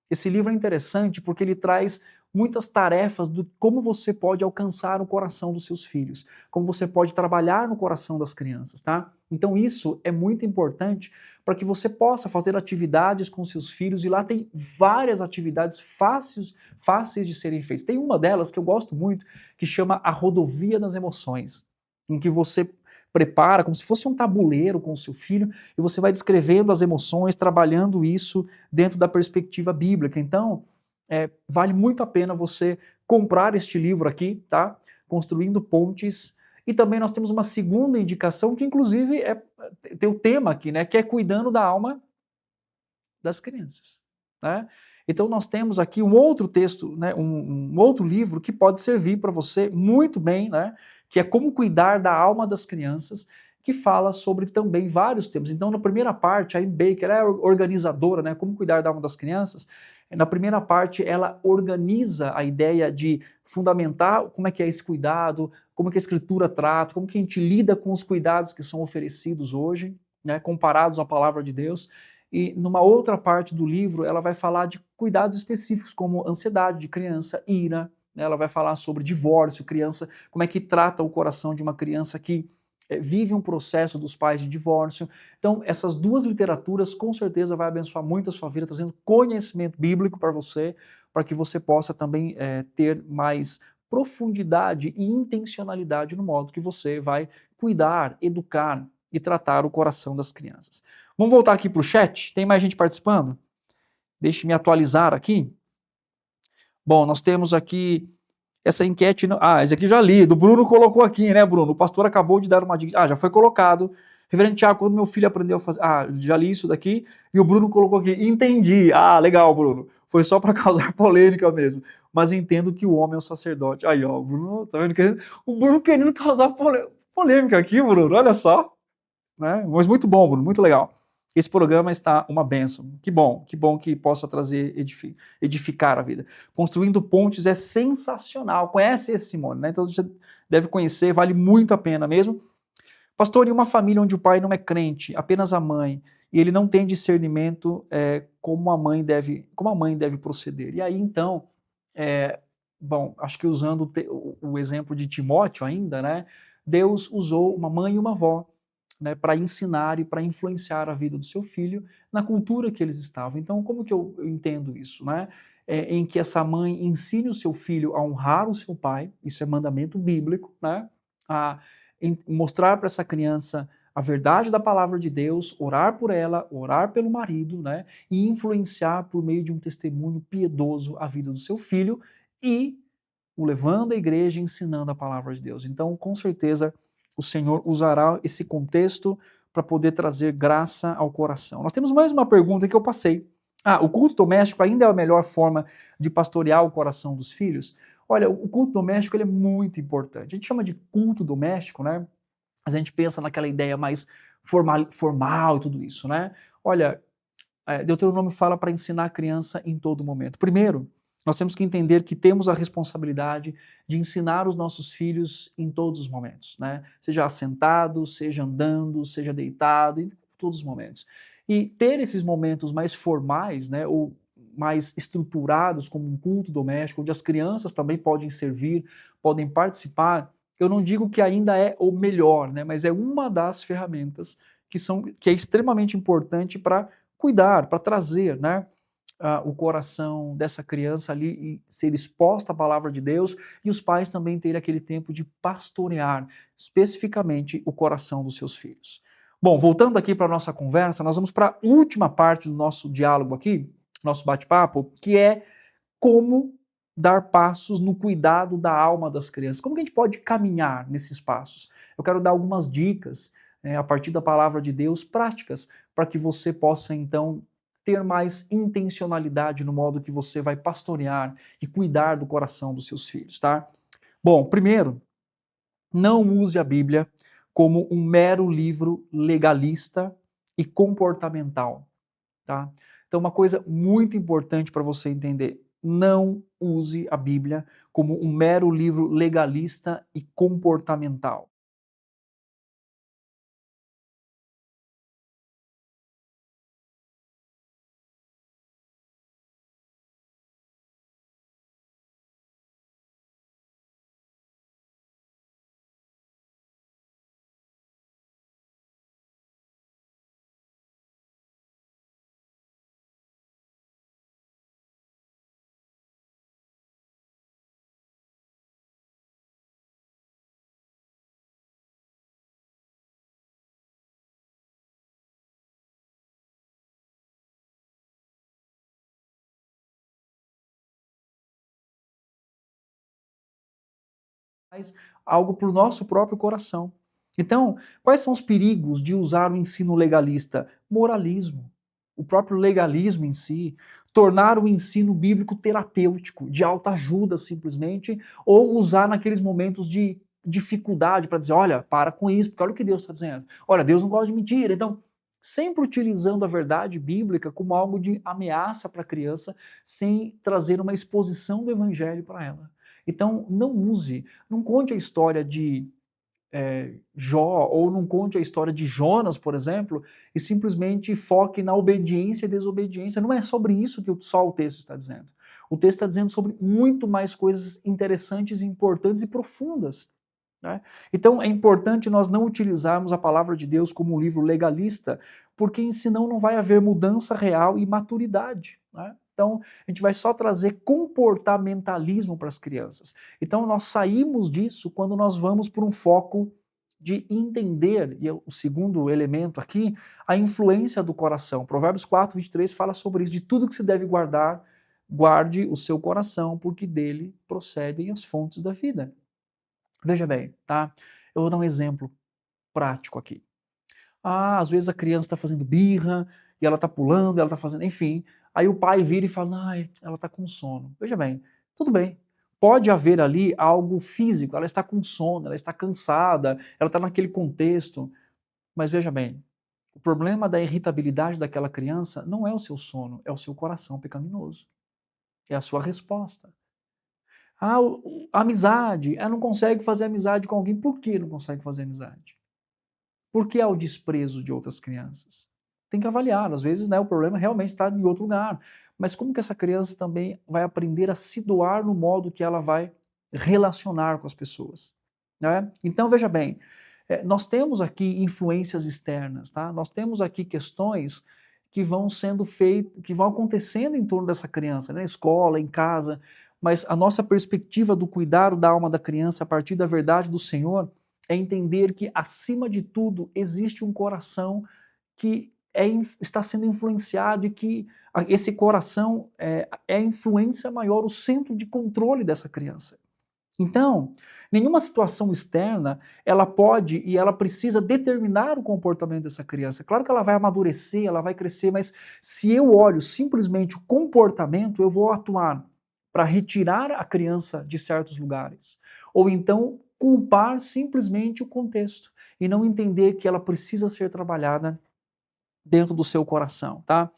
Esse livro é interessante porque ele traz muitas tarefas de como você pode alcançar o coração dos seus filhos, como você pode trabalhar no coração das crianças, tá? Então isso é muito importante para que você possa fazer atividades com seus filhos, e lá tem várias atividades fáceis de serem feitas. Tem uma delas que eu gosto muito, que chama A Rodovia das Emoções, em que você prepara como se fosse um tabuleiro com o seu filho e você vai descrevendo as emoções, trabalhando isso dentro da perspectiva bíblica. Então, vale muito a pena você comprar este livro aqui, tá? Construindo Pontes. E também nós temos uma segunda indicação que inclusive tem o tema aqui, né? Que é Cuidando da Alma das crianças, né? Então nós temos aqui um outro texto, né, um outro livro que pode servir para você muito bem, né, que é Como Cuidar da Alma das Crianças, que fala sobre também vários temas. Então, na primeira parte, a Amy Baker é organizadora, né, Como Cuidar da Alma das Crianças. Na primeira parte, ela organiza a ideia de fundamentar como é que é esse cuidado, como é que a Escritura trata, como que a gente lida com os cuidados que são oferecidos hoje, né, comparados à palavra de Deus. E numa outra parte do livro, ela vai falar de cuidados específicos, como ansiedade de criança, ira, né? Ela vai falar sobre divórcio, criança, como é que trata o coração de uma criança que vive um processo dos pais de divórcio. Então, essas duas literaturas com certeza vai abençoar muito a sua vida, trazendo conhecimento bíblico para que você possa também ter mais profundidade e intencionalidade no modo que você vai cuidar, educar e tratar o coração das crianças. Vamos voltar aqui para o chat? Tem mais gente participando? Deixe-me atualizar aqui. Bom, nós temos aqui essa enquete. Esse aqui já li. Do Bruno colocou aqui, né, Bruno? O pastor acabou de dar uma dica. Já foi colocado. Reverendo Tiago, quando meu filho aprendeu a fazer. Já li isso daqui. E o Bruno colocou aqui. Entendi. Legal, Bruno. Foi só para causar polêmica mesmo. Mas entendo que o homem é o sacerdote. Aí, ó, o Bruno, tá vendo? O Bruno querendo causar polêmica aqui, Bruno. Olha só. Né? Mas muito bom, Bruno, muito legal. Esse programa está uma bênção. Que bom que possa trazer, edificar a vida. Construindo Pontes é sensacional. Conhece esse, Simone, né? Então você deve conhecer, vale muito a pena mesmo. Pastor, em uma família onde o pai não é crente, apenas a mãe, e ele não tem discernimento como a mãe deve proceder. E aí, então, acho que usando o exemplo de Timóteo ainda, né? Deus usou uma mãe e uma avó, né, para ensinar e para influenciar a vida do seu filho na cultura que eles estavam. Então, como que eu entendo isso? Né? Em que essa mãe ensine o seu filho a honrar o seu pai, isso é mandamento bíblico, né? A mostrar para essa criança a verdade da palavra de Deus, orar por ela, orar pelo marido, né? E influenciar por meio de um testemunho piedoso a vida do seu filho e o levando à igreja e ensinando a palavra de Deus. Então, com certeza, o Senhor usará esse contexto para poder trazer graça ao coração. Nós temos mais uma pergunta que eu passei. O culto doméstico ainda é a melhor forma de pastorear o coração dos filhos? Olha, o culto doméstico ele é muito importante. A gente chama de culto doméstico, né? A gente pensa naquela ideia mais formal e tudo isso, né? Olha, Deuteronômio fala para ensinar a criança em todo momento. Primeiro, nós temos que entender que temos a responsabilidade de ensinar os nossos filhos em todos os momentos, né? Seja assentado, seja andando, seja deitado, em todos os momentos. E ter esses momentos mais formais, né, ou mais estruturados, como um culto doméstico, onde as crianças também podem servir, podem participar, eu não digo que ainda é o melhor, né, mas é uma das ferramentas que é extremamente importante para cuidar, para trazer, né, o coração dessa criança ali e ser exposta à palavra de Deus e os pais também terem aquele tempo de pastorear especificamente o coração dos seus filhos. Bom, voltando aqui para a nossa conversa, nós vamos para a última parte do nosso diálogo aqui, nosso bate-papo, que é como dar passos no cuidado da alma das crianças. Como que a gente pode caminhar nesses passos? Eu quero dar algumas dicas, a partir da palavra de Deus, práticas, para que você possa, então, ter mais intencionalidade no modo que você vai pastorear e cuidar do coração dos seus filhos, tá? Bom, primeiro, não use a Bíblia como um mero livro legalista e comportamental, tá? Então, uma coisa muito importante para você entender, não use a Bíblia como um mero livro legalista e comportamental. Mas algo para o nosso próprio coração. Então, quais são os perigos de usar o ensino legalista? Moralismo. o próprio legalismo em si, tornar o ensino bíblico terapêutico, de alta ajuda simplesmente, ou usar naqueles momentos de dificuldade para dizer, olha, para com isso, porque olha o que Deus está dizendo. Olha, Deus não gosta de mentira. Então, sempre utilizando a verdade bíblica como algo de ameaça para a criança, sem trazer uma exposição do evangelho para ela. Então, não conte a história de Jó, ou não conte a história de Jonas, por exemplo, e simplesmente foque na obediência e desobediência. Não é sobre isso que só o texto está dizendo. O texto está dizendo sobre muito mais coisas interessantes, importantes e profundas. Né? Então é importante nós não utilizarmos a palavra de Deus como um livro legalista, porque senão não vai haver mudança real e maturidade. Né? Então a gente vai só trazer comportamentalismo para as crianças. Então nós saímos disso quando nós vamos por um foco de entender, e o segundo elemento aqui, a influência do coração. Provérbios 4, 23 fala sobre isso, de tudo que se deve guardar, guarde o seu coração, porque dele procedem as fontes da vida. Veja bem, tá? Eu vou dar um exemplo prático aqui. Às vezes a criança está fazendo birra, e ela está pulando, ela está fazendo, enfim. Aí o pai vira e fala, ai, ela está com sono. Veja bem, tudo bem. Pode haver ali algo físico, ela está com sono, ela está cansada, ela está naquele contexto. Mas veja bem, o problema da irritabilidade daquela criança não é o seu sono, é o seu coração pecaminoso. É a sua resposta. Amizade. Não consegue fazer amizade com alguém. Por que não consegue fazer amizade? Por que há o desprezo de outras crianças? Tem que avaliar. Às vezes, né, o problema realmente está em outro lugar. Mas como que essa criança também vai aprender a se doar no modo que ela vai relacionar com as pessoas? Né? Então, veja bem, nós temos aqui influências externas, tá? Nós temos aqui questões que vão sendo feitas, que vão acontecendo em torno dessa criança, na escola, em casa, mas a nossa perspectiva do cuidado da alma da criança a partir da verdade do Senhor é entender que, acima de tudo, existe um coração que está sendo influenciado e que esse coração é a influência maior, o centro de controle dessa criança. Então, nenhuma situação externa, ela pode e ela precisa determinar o comportamento dessa criança. Claro que ela vai amadurecer, ela vai crescer, mas se eu olho simplesmente o comportamento, eu vou atuar para retirar a criança de certos lugares. Ou então culpar simplesmente o contexto e não entender que ela precisa ser trabalhada dentro do seu coração, tá?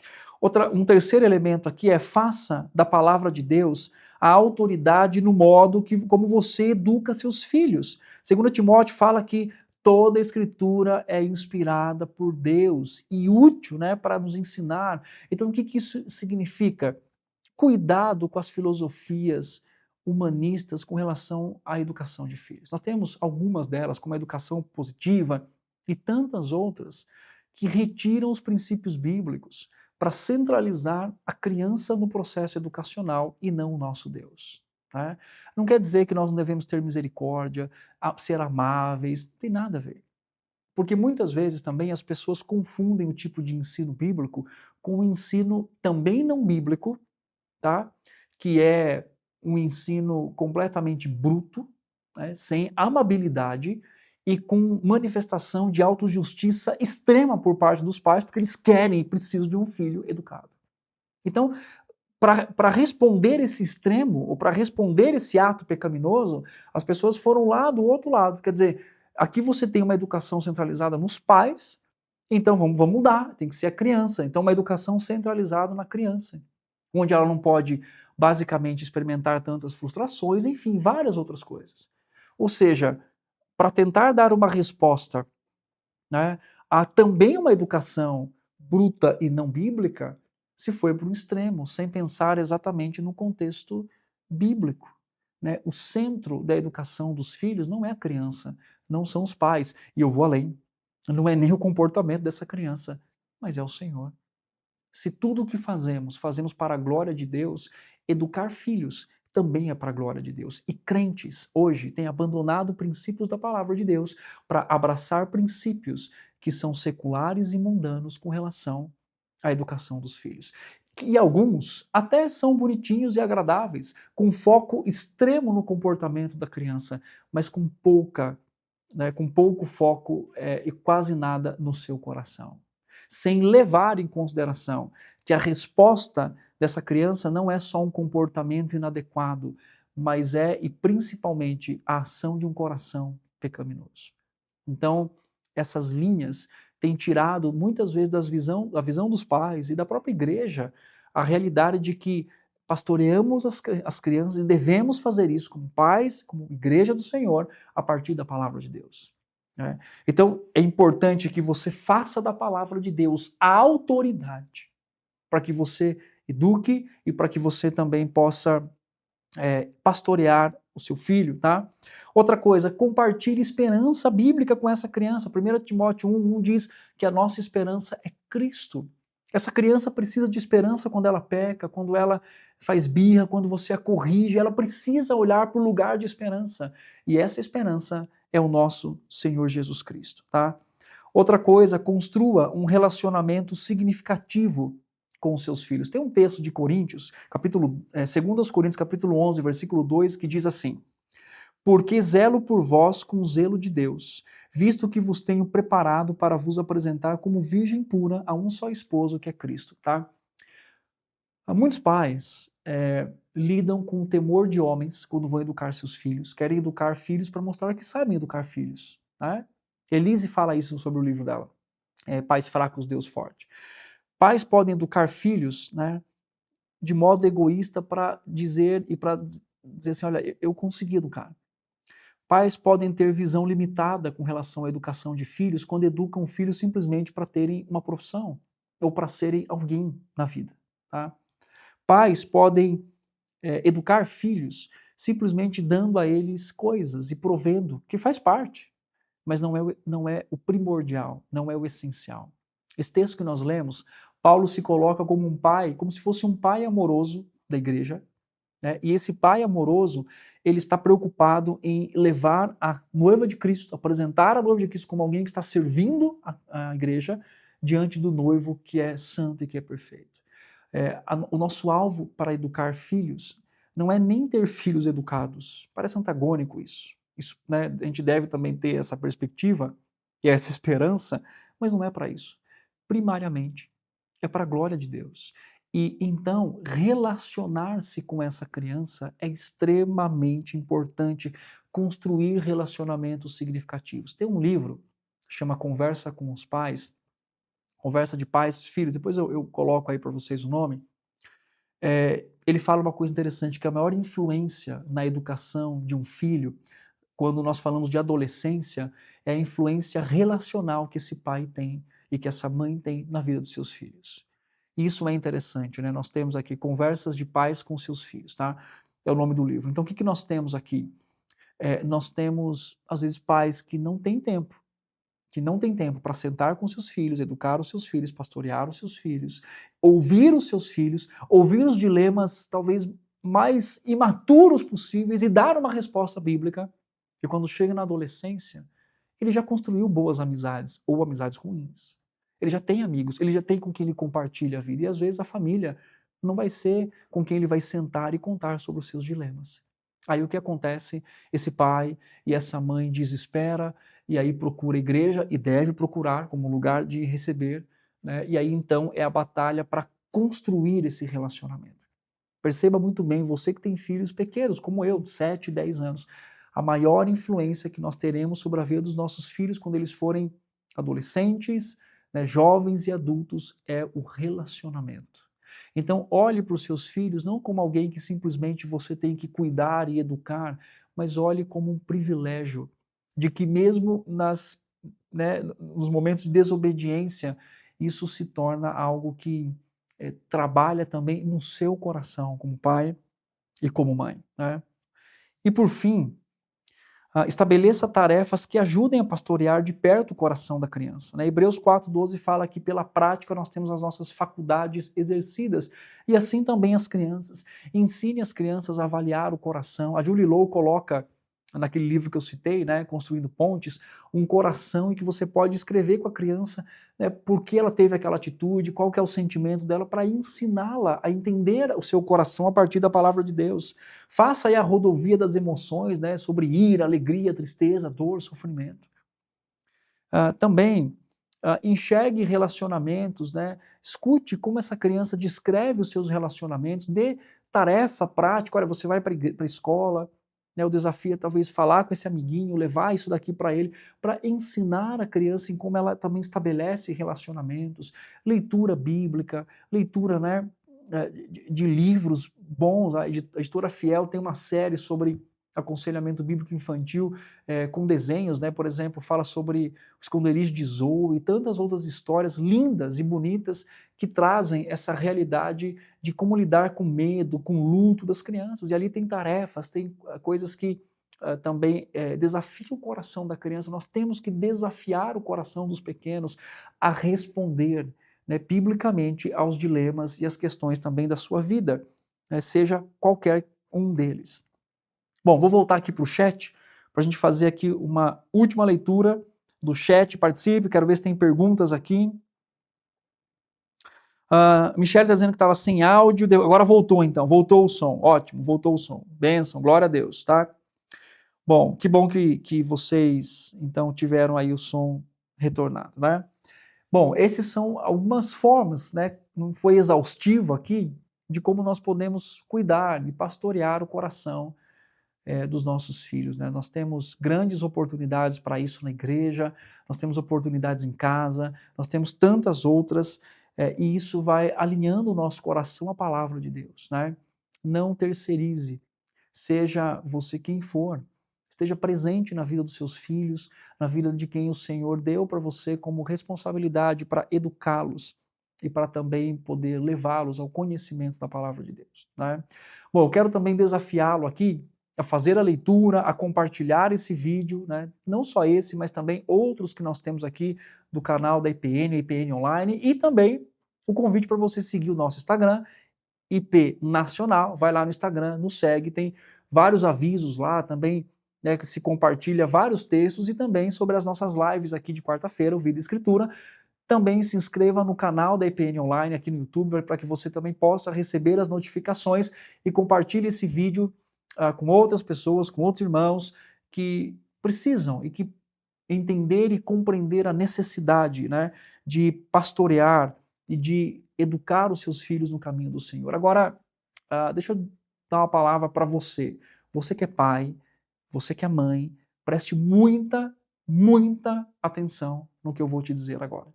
Um terceiro elemento aqui é faça da palavra de Deus a autoridade no modo como você educa seus filhos. Segundo Timóteo fala que toda a escritura é inspirada por Deus e útil, né, para nos ensinar. Então o que isso significa? Cuidado com as filosofias humanistas com relação à educação de filhos. Nós temos algumas delas, como a educação positiva e tantas outras, que retiram os princípios bíblicos para centralizar a criança no processo educacional e não o nosso Deus. Né? Não quer dizer que nós não devemos ter misericórdia, ser amáveis, não tem nada a ver. Porque muitas vezes também as pessoas confundem o tipo de ensino bíblico com o ensino também não bíblico, tá? Que é um ensino completamente bruto, né? Sem amabilidade e com manifestação de autojustiça extrema por parte dos pais, porque eles querem e precisam de um filho educado. Então, para responder esse extremo, ou para responder esse ato pecaminoso, as pessoas foram lá do outro lado. Quer dizer, aqui você tem uma educação centralizada nos pais, então vamos mudar, tem que ser a criança. Então, uma educação centralizada na criança, onde ela não pode, basicamente, experimentar tantas frustrações, enfim, várias outras coisas. Ou seja, para tentar dar uma resposta, né, a também uma educação bruta e não bíblica, se foi para um extremo, sem pensar exatamente no contexto bíblico. Né? O centro da educação dos filhos não é a criança, não são os pais. E eu vou além. Não é nem o comportamento dessa criança, mas é o Senhor. Se tudo o que fazemos, fazemos para a glória de Deus, educar filhos também é para a glória de Deus. E crentes, hoje, têm abandonado princípios da palavra de Deus para abraçar princípios que são seculares e mundanos com relação à educação dos filhos. E alguns até são bonitinhos e agradáveis, com foco extremo no comportamento da criança, mas com pouco foco e quase nada no seu coração. sem levar em consideração que a resposta dessa criança não é só um comportamento inadequado, mas é, e principalmente, a ação de um coração pecaminoso. Então, essas linhas têm tirado, muitas vezes, da visão dos pais e da própria igreja, a realidade de que pastoreamos as crianças e devemos fazer isso como pais, como igreja do Senhor, a partir da palavra de Deus. Né? Então, é importante que você faça da palavra de Deus a autoridade, para que você eduque e para que você também possa pastorear o seu filho, tá? Outra coisa, compartilhe esperança bíblica com essa criança. 1 Timóteo 1:1 diz que a nossa esperança é Cristo. Essa criança precisa de esperança quando ela peca, quando ela faz birra, quando você a corrige, ela precisa olhar para o lugar de esperança. E essa esperança é o nosso Senhor Jesus Cristo, tá? Outra coisa, construa um relacionamento significativo com os seus filhos. Tem um texto de Coríntios, 2 Coríntios, capítulo 11, versículo 2, que diz assim: porque zelo por vós com o zelo de Deus, visto que vos tenho preparado para vos apresentar como virgem pura a um só esposo, que é Cristo. Tá? Muitos pais lidam com o temor de homens quando vão educar seus filhos, querem educar filhos para mostrar que sabem educar filhos. Né? Elise fala isso sobre o livro dela, Pais Fracos, Deus Forte. Pais podem educar filhos, né, de modo egoísta para dizer assim, olha, eu consegui educar. Pais podem ter visão limitada com relação à educação de filhos quando educam filhos simplesmente para terem uma profissão ou para serem alguém na vida. Tá? Pais podem educar filhos simplesmente dando a eles coisas e provendo, que faz parte, mas não é o primordial, não é o essencial. Esse texto que nós lemos, Paulo se coloca como um pai, como se fosse um pai amoroso da igreja, né? E esse pai amoroso, ele está preocupado em levar a noiva de Cristo, apresentar a noiva de Cristo como alguém que está servindo a igreja diante do noivo que é santo e que é perfeito. O nosso alvo para educar filhos não é nem ter filhos educados. Parece antagônico isso. Isso, né, a gente deve também ter essa perspectiva e essa esperança, mas não é para isso. Primariamente, é para a glória de Deus. E então, relacionar-se com essa criança é extremamente importante, construir relacionamentos significativos. Tem um livro que chama Conversa com os Pais, Conversa de Pais e Filhos, depois eu coloco aí para vocês o nome. Ele fala uma coisa interessante, que a maior influência na educação de um filho, quando nós falamos de adolescência, é a influência relacional que esse pai tem e que essa mãe tem na vida dos seus filhos. Isso é interessante, né? Nós temos aqui Conversas de Pais com seus filhos, tá? É o nome do livro. Então, o que nós temos aqui? Nós temos, às vezes, pais que não têm tempo para sentar com seus filhos, educar os seus filhos, pastorear os seus filhos, ouvir os seus filhos, ouvir os dilemas talvez mais imaturos possíveis e dar uma resposta bíblica. E quando chega na adolescência, ele já construiu boas amizades ou amizades ruins. Ele já tem amigos, ele já tem com quem ele compartilha a vida. E às vezes a família não vai ser com quem ele vai sentar e contar sobre os seus dilemas. Aí o que acontece? Esse pai e essa mãe desespera e aí procura a igreja e deve procurar como lugar de receber, né? E aí então é a batalha para construir esse relacionamento. Perceba muito bem, você que tem filhos pequenos, como eu, de 7, 10 anos, a maior influência que nós teremos sobre a vida dos nossos filhos quando eles forem adolescentes, né, jovens e adultos é o relacionamento. Então, olhe para os seus filhos não como alguém que simplesmente você tem que cuidar e educar, mas olhe como um privilégio de que mesmo nos momentos de desobediência, isso se torna algo que trabalha também no seu coração, como pai e como mãe. Né? E por fim, estabeleça tarefas que ajudem a pastorear de perto o coração da criança. Né? Hebreus 4:12 fala que pela prática nós temos as nossas faculdades exercidas, e assim também as crianças. Ensine as crianças a avaliar o coração. A Julie Lowe coloca naquele livro que eu citei, né, Construindo Pontes, um coração em que você pode escrever com a criança, né, por que ela teve aquela atitude, qual que é o sentimento dela, para ensiná-la a entender o seu coração a partir da palavra de Deus. Faça aí a rodovia das emoções, né, sobre ira, alegria, tristeza, dor, sofrimento. Também enxergue relacionamentos, né? Escute como essa criança descreve os seus relacionamentos, dê tarefa prática, olha, você vai para a escola, né? O desafio é talvez falar com esse amiguinho, levar isso daqui para ele, para ensinar a criança em como ela também estabelece relacionamentos, leitura bíblica, leitura, né, de livros bons. A editora Fiel tem uma série sobre aconselhamento bíblico infantil com desenhos, né? Por exemplo, fala sobre o esconderijo de Zoe e tantas outras histórias lindas e bonitas que trazem essa realidade de como lidar com medo, com luto das crianças. E ali tem tarefas, tem coisas que também desafiam o coração da criança. Nós temos que desafiar o coração dos pequenos a responder, né, biblicamente aos dilemas e às questões também da sua vida, né, seja qualquer um deles. Bom, vou voltar aqui para o chat, para a gente fazer aqui uma última leitura do chat. Participe, quero ver se tem perguntas aqui. Michele está dizendo que estava sem áudio, agora voltou então, voltou o som, ótimo, voltou o som. Bênção, glória a Deus, tá? Bom, que bom que vocês então tiveram aí o som retornado, né? Bom, esses são algumas formas, né? Não foi exaustivo aqui, de como nós podemos cuidar e pastorear o coração dos nossos filhos, né? Nós temos grandes oportunidades para isso na igreja, nós temos oportunidades em casa, nós temos tantas outras, e isso vai alinhando o nosso coração à palavra de Deus, né? Não terceirize, seja você quem for, esteja presente na vida dos seus filhos, na vida de quem o Senhor deu para você como responsabilidade para educá-los e para também poder levá-los ao conhecimento da palavra de Deus, né? Bom, eu quero também desafiá-lo aqui a fazer a leitura, a compartilhar esse vídeo, né? Não só esse, mas também outros que nós temos aqui do canal da IPN, IPN Online, e também o convite para você seguir o nosso Instagram, IP Nacional, vai lá no Instagram, nos segue, tem vários avisos lá também, né, que se compartilha vários textos e também sobre as nossas lives aqui de quarta-feira, o Vida e Escritura. Também se inscreva no canal da IPN Online aqui no YouTube, para que você também possa receber as notificações e compartilhe esse vídeo com outras pessoas, com outros irmãos que precisam e que entender e compreender a necessidade, né, de pastorear e de educar os seus filhos no caminho do Senhor. Agora, deixa eu dar uma palavra para você. Você que é pai, você que é mãe, preste muita, muita atenção no que eu vou te dizer agora.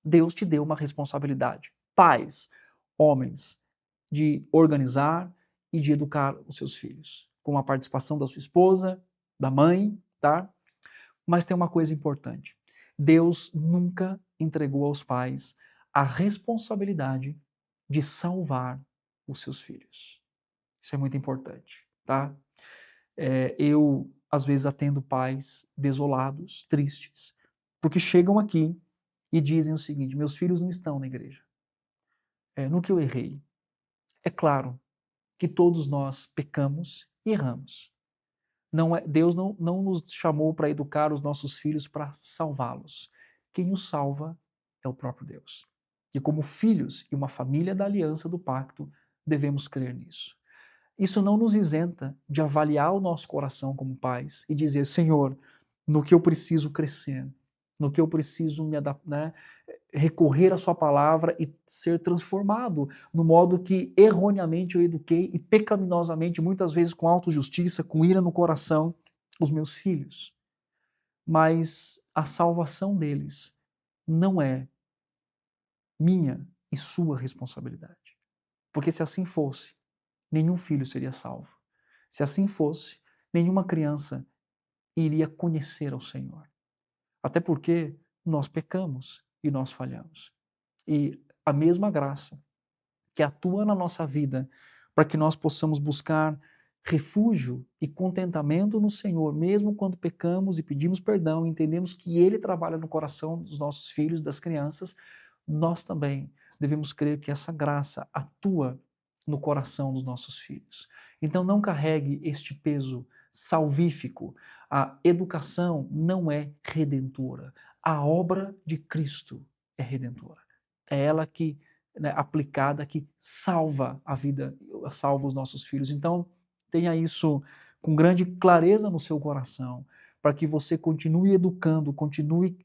Deus te deu uma responsabilidade. Pais, homens, de organizar e de educar os seus filhos, com a participação da sua esposa, da mãe, tá? Mas tem uma coisa importante. Deus nunca entregou aos pais a responsabilidade de salvar os seus filhos. Isso é muito importante, tá? Eu, às vezes, atendo pais desolados, tristes, porque chegam aqui e dizem o seguinte: meus filhos não estão na igreja. No que eu errei? É claro que todos nós pecamos e erramos. Deus não nos chamou para educar os nossos filhos para salvá-los. Quem os salva é o próprio Deus. E como filhos e uma família da aliança do pacto, devemos crer nisso. Isso não nos isenta de avaliar o nosso coração como pais e dizer: Senhor, no que eu preciso crescer, no que eu preciso me adaptar, né? Recorrer à sua palavra e ser transformado no modo que erroneamente eu eduquei e pecaminosamente, muitas vezes com autojustiça, com ira no coração, os meus filhos. Mas a salvação deles não é minha e sua responsabilidade. Porque se assim fosse, nenhum filho seria salvo. Se assim fosse, nenhuma criança iria conhecer ao Senhor. Até porque nós pecamos e nós falhamos. E a mesma graça que atua na nossa vida para que nós possamos buscar refúgio e contentamento no Senhor, mesmo quando pecamos e pedimos perdão, entendemos que Ele trabalha no coração dos nossos filhos, das crianças, nós também devemos crer que essa graça atua no coração dos nossos filhos. Então não carregue este peso salvífico. A educação não é redentora. A obra de Cristo é redentora. É ela que, né, aplicada, que salva a vida, salva os nossos filhos. Então, tenha isso com grande clareza no seu coração, para que você continue educando, continue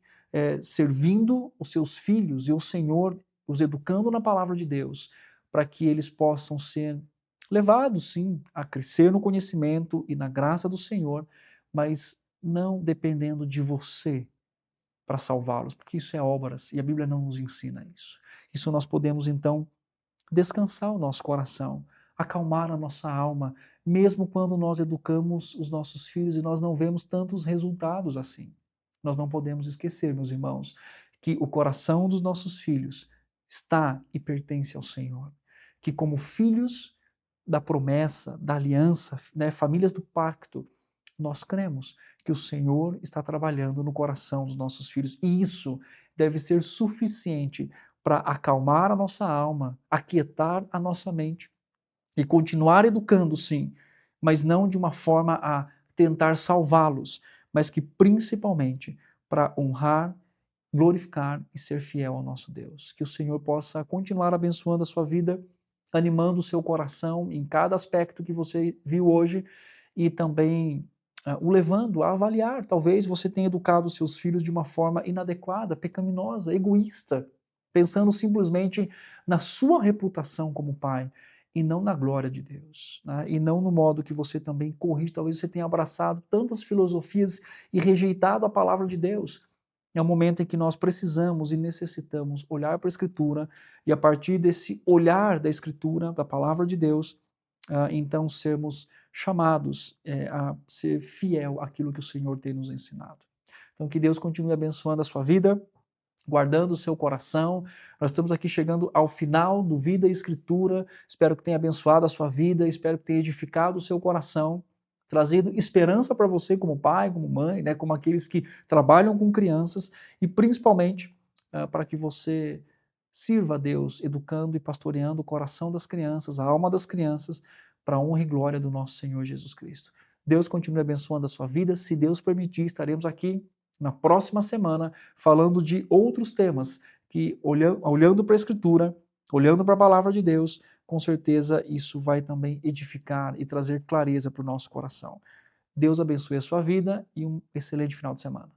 servindo os seus filhos e o Senhor os educando na palavra de Deus, para que eles possam ser levados, sim, a crescer no conhecimento e na graça do Senhor, mas não dependendo de você para salvá-los, porque isso é obras e a Bíblia não nos ensina isso. Isso nós podemos, então, descansar o nosso coração, acalmar a nossa alma, mesmo quando nós educamos os nossos filhos e nós não vemos tantos resultados assim. Nós não podemos esquecer, meus irmãos, que o coração dos nossos filhos está e pertence ao Senhor. Que como filhos da promessa, da aliança, né, famílias do pacto, nós cremos que o Senhor está trabalhando no coração dos nossos filhos e isso deve ser suficiente para acalmar a nossa alma, aquietar a nossa mente e continuar educando, sim, mas não de uma forma a tentar salvá-los, mas que principalmente para honrar, glorificar e ser fiel ao nosso Deus. Que o Senhor possa continuar abençoando a sua vida, animando o seu coração em cada aspecto que você viu hoje e também o levando a avaliar. Talvez você tenha educado seus filhos de uma forma inadequada, pecaminosa, egoísta, pensando simplesmente na sua reputação como pai e não na glória de Deus, né? E não no modo que você também corrige. Talvez você tenha abraçado tantas filosofias e rejeitado a palavra de Deus. É um momento em que nós precisamos e necessitamos olhar para a Escritura e a partir desse olhar da Escritura, da palavra de Deus, então sermos chamados a ser fiel àquilo que o Senhor tem nos ensinado. Então que Deus continue abençoando a sua vida, guardando o seu coração. Nós estamos aqui chegando ao final do Vida e Escritura. Espero que tenha abençoado a sua vida, espero que tenha edificado o seu coração, trazido esperança para você como pai, como mãe, né, como aqueles que trabalham com crianças e principalmente para que você sirva a Deus, educando e pastoreando o coração das crianças, a alma das crianças, para a honra e glória do nosso Senhor Jesus Cristo. Deus continue abençoando a sua vida. Se Deus permitir, estaremos aqui na próxima semana falando de outros temas que, olhando para a Escritura, olhando para a palavra de Deus, com certeza isso vai também edificar e trazer clareza para o nosso coração. Deus abençoe a sua vida e um excelente final de semana.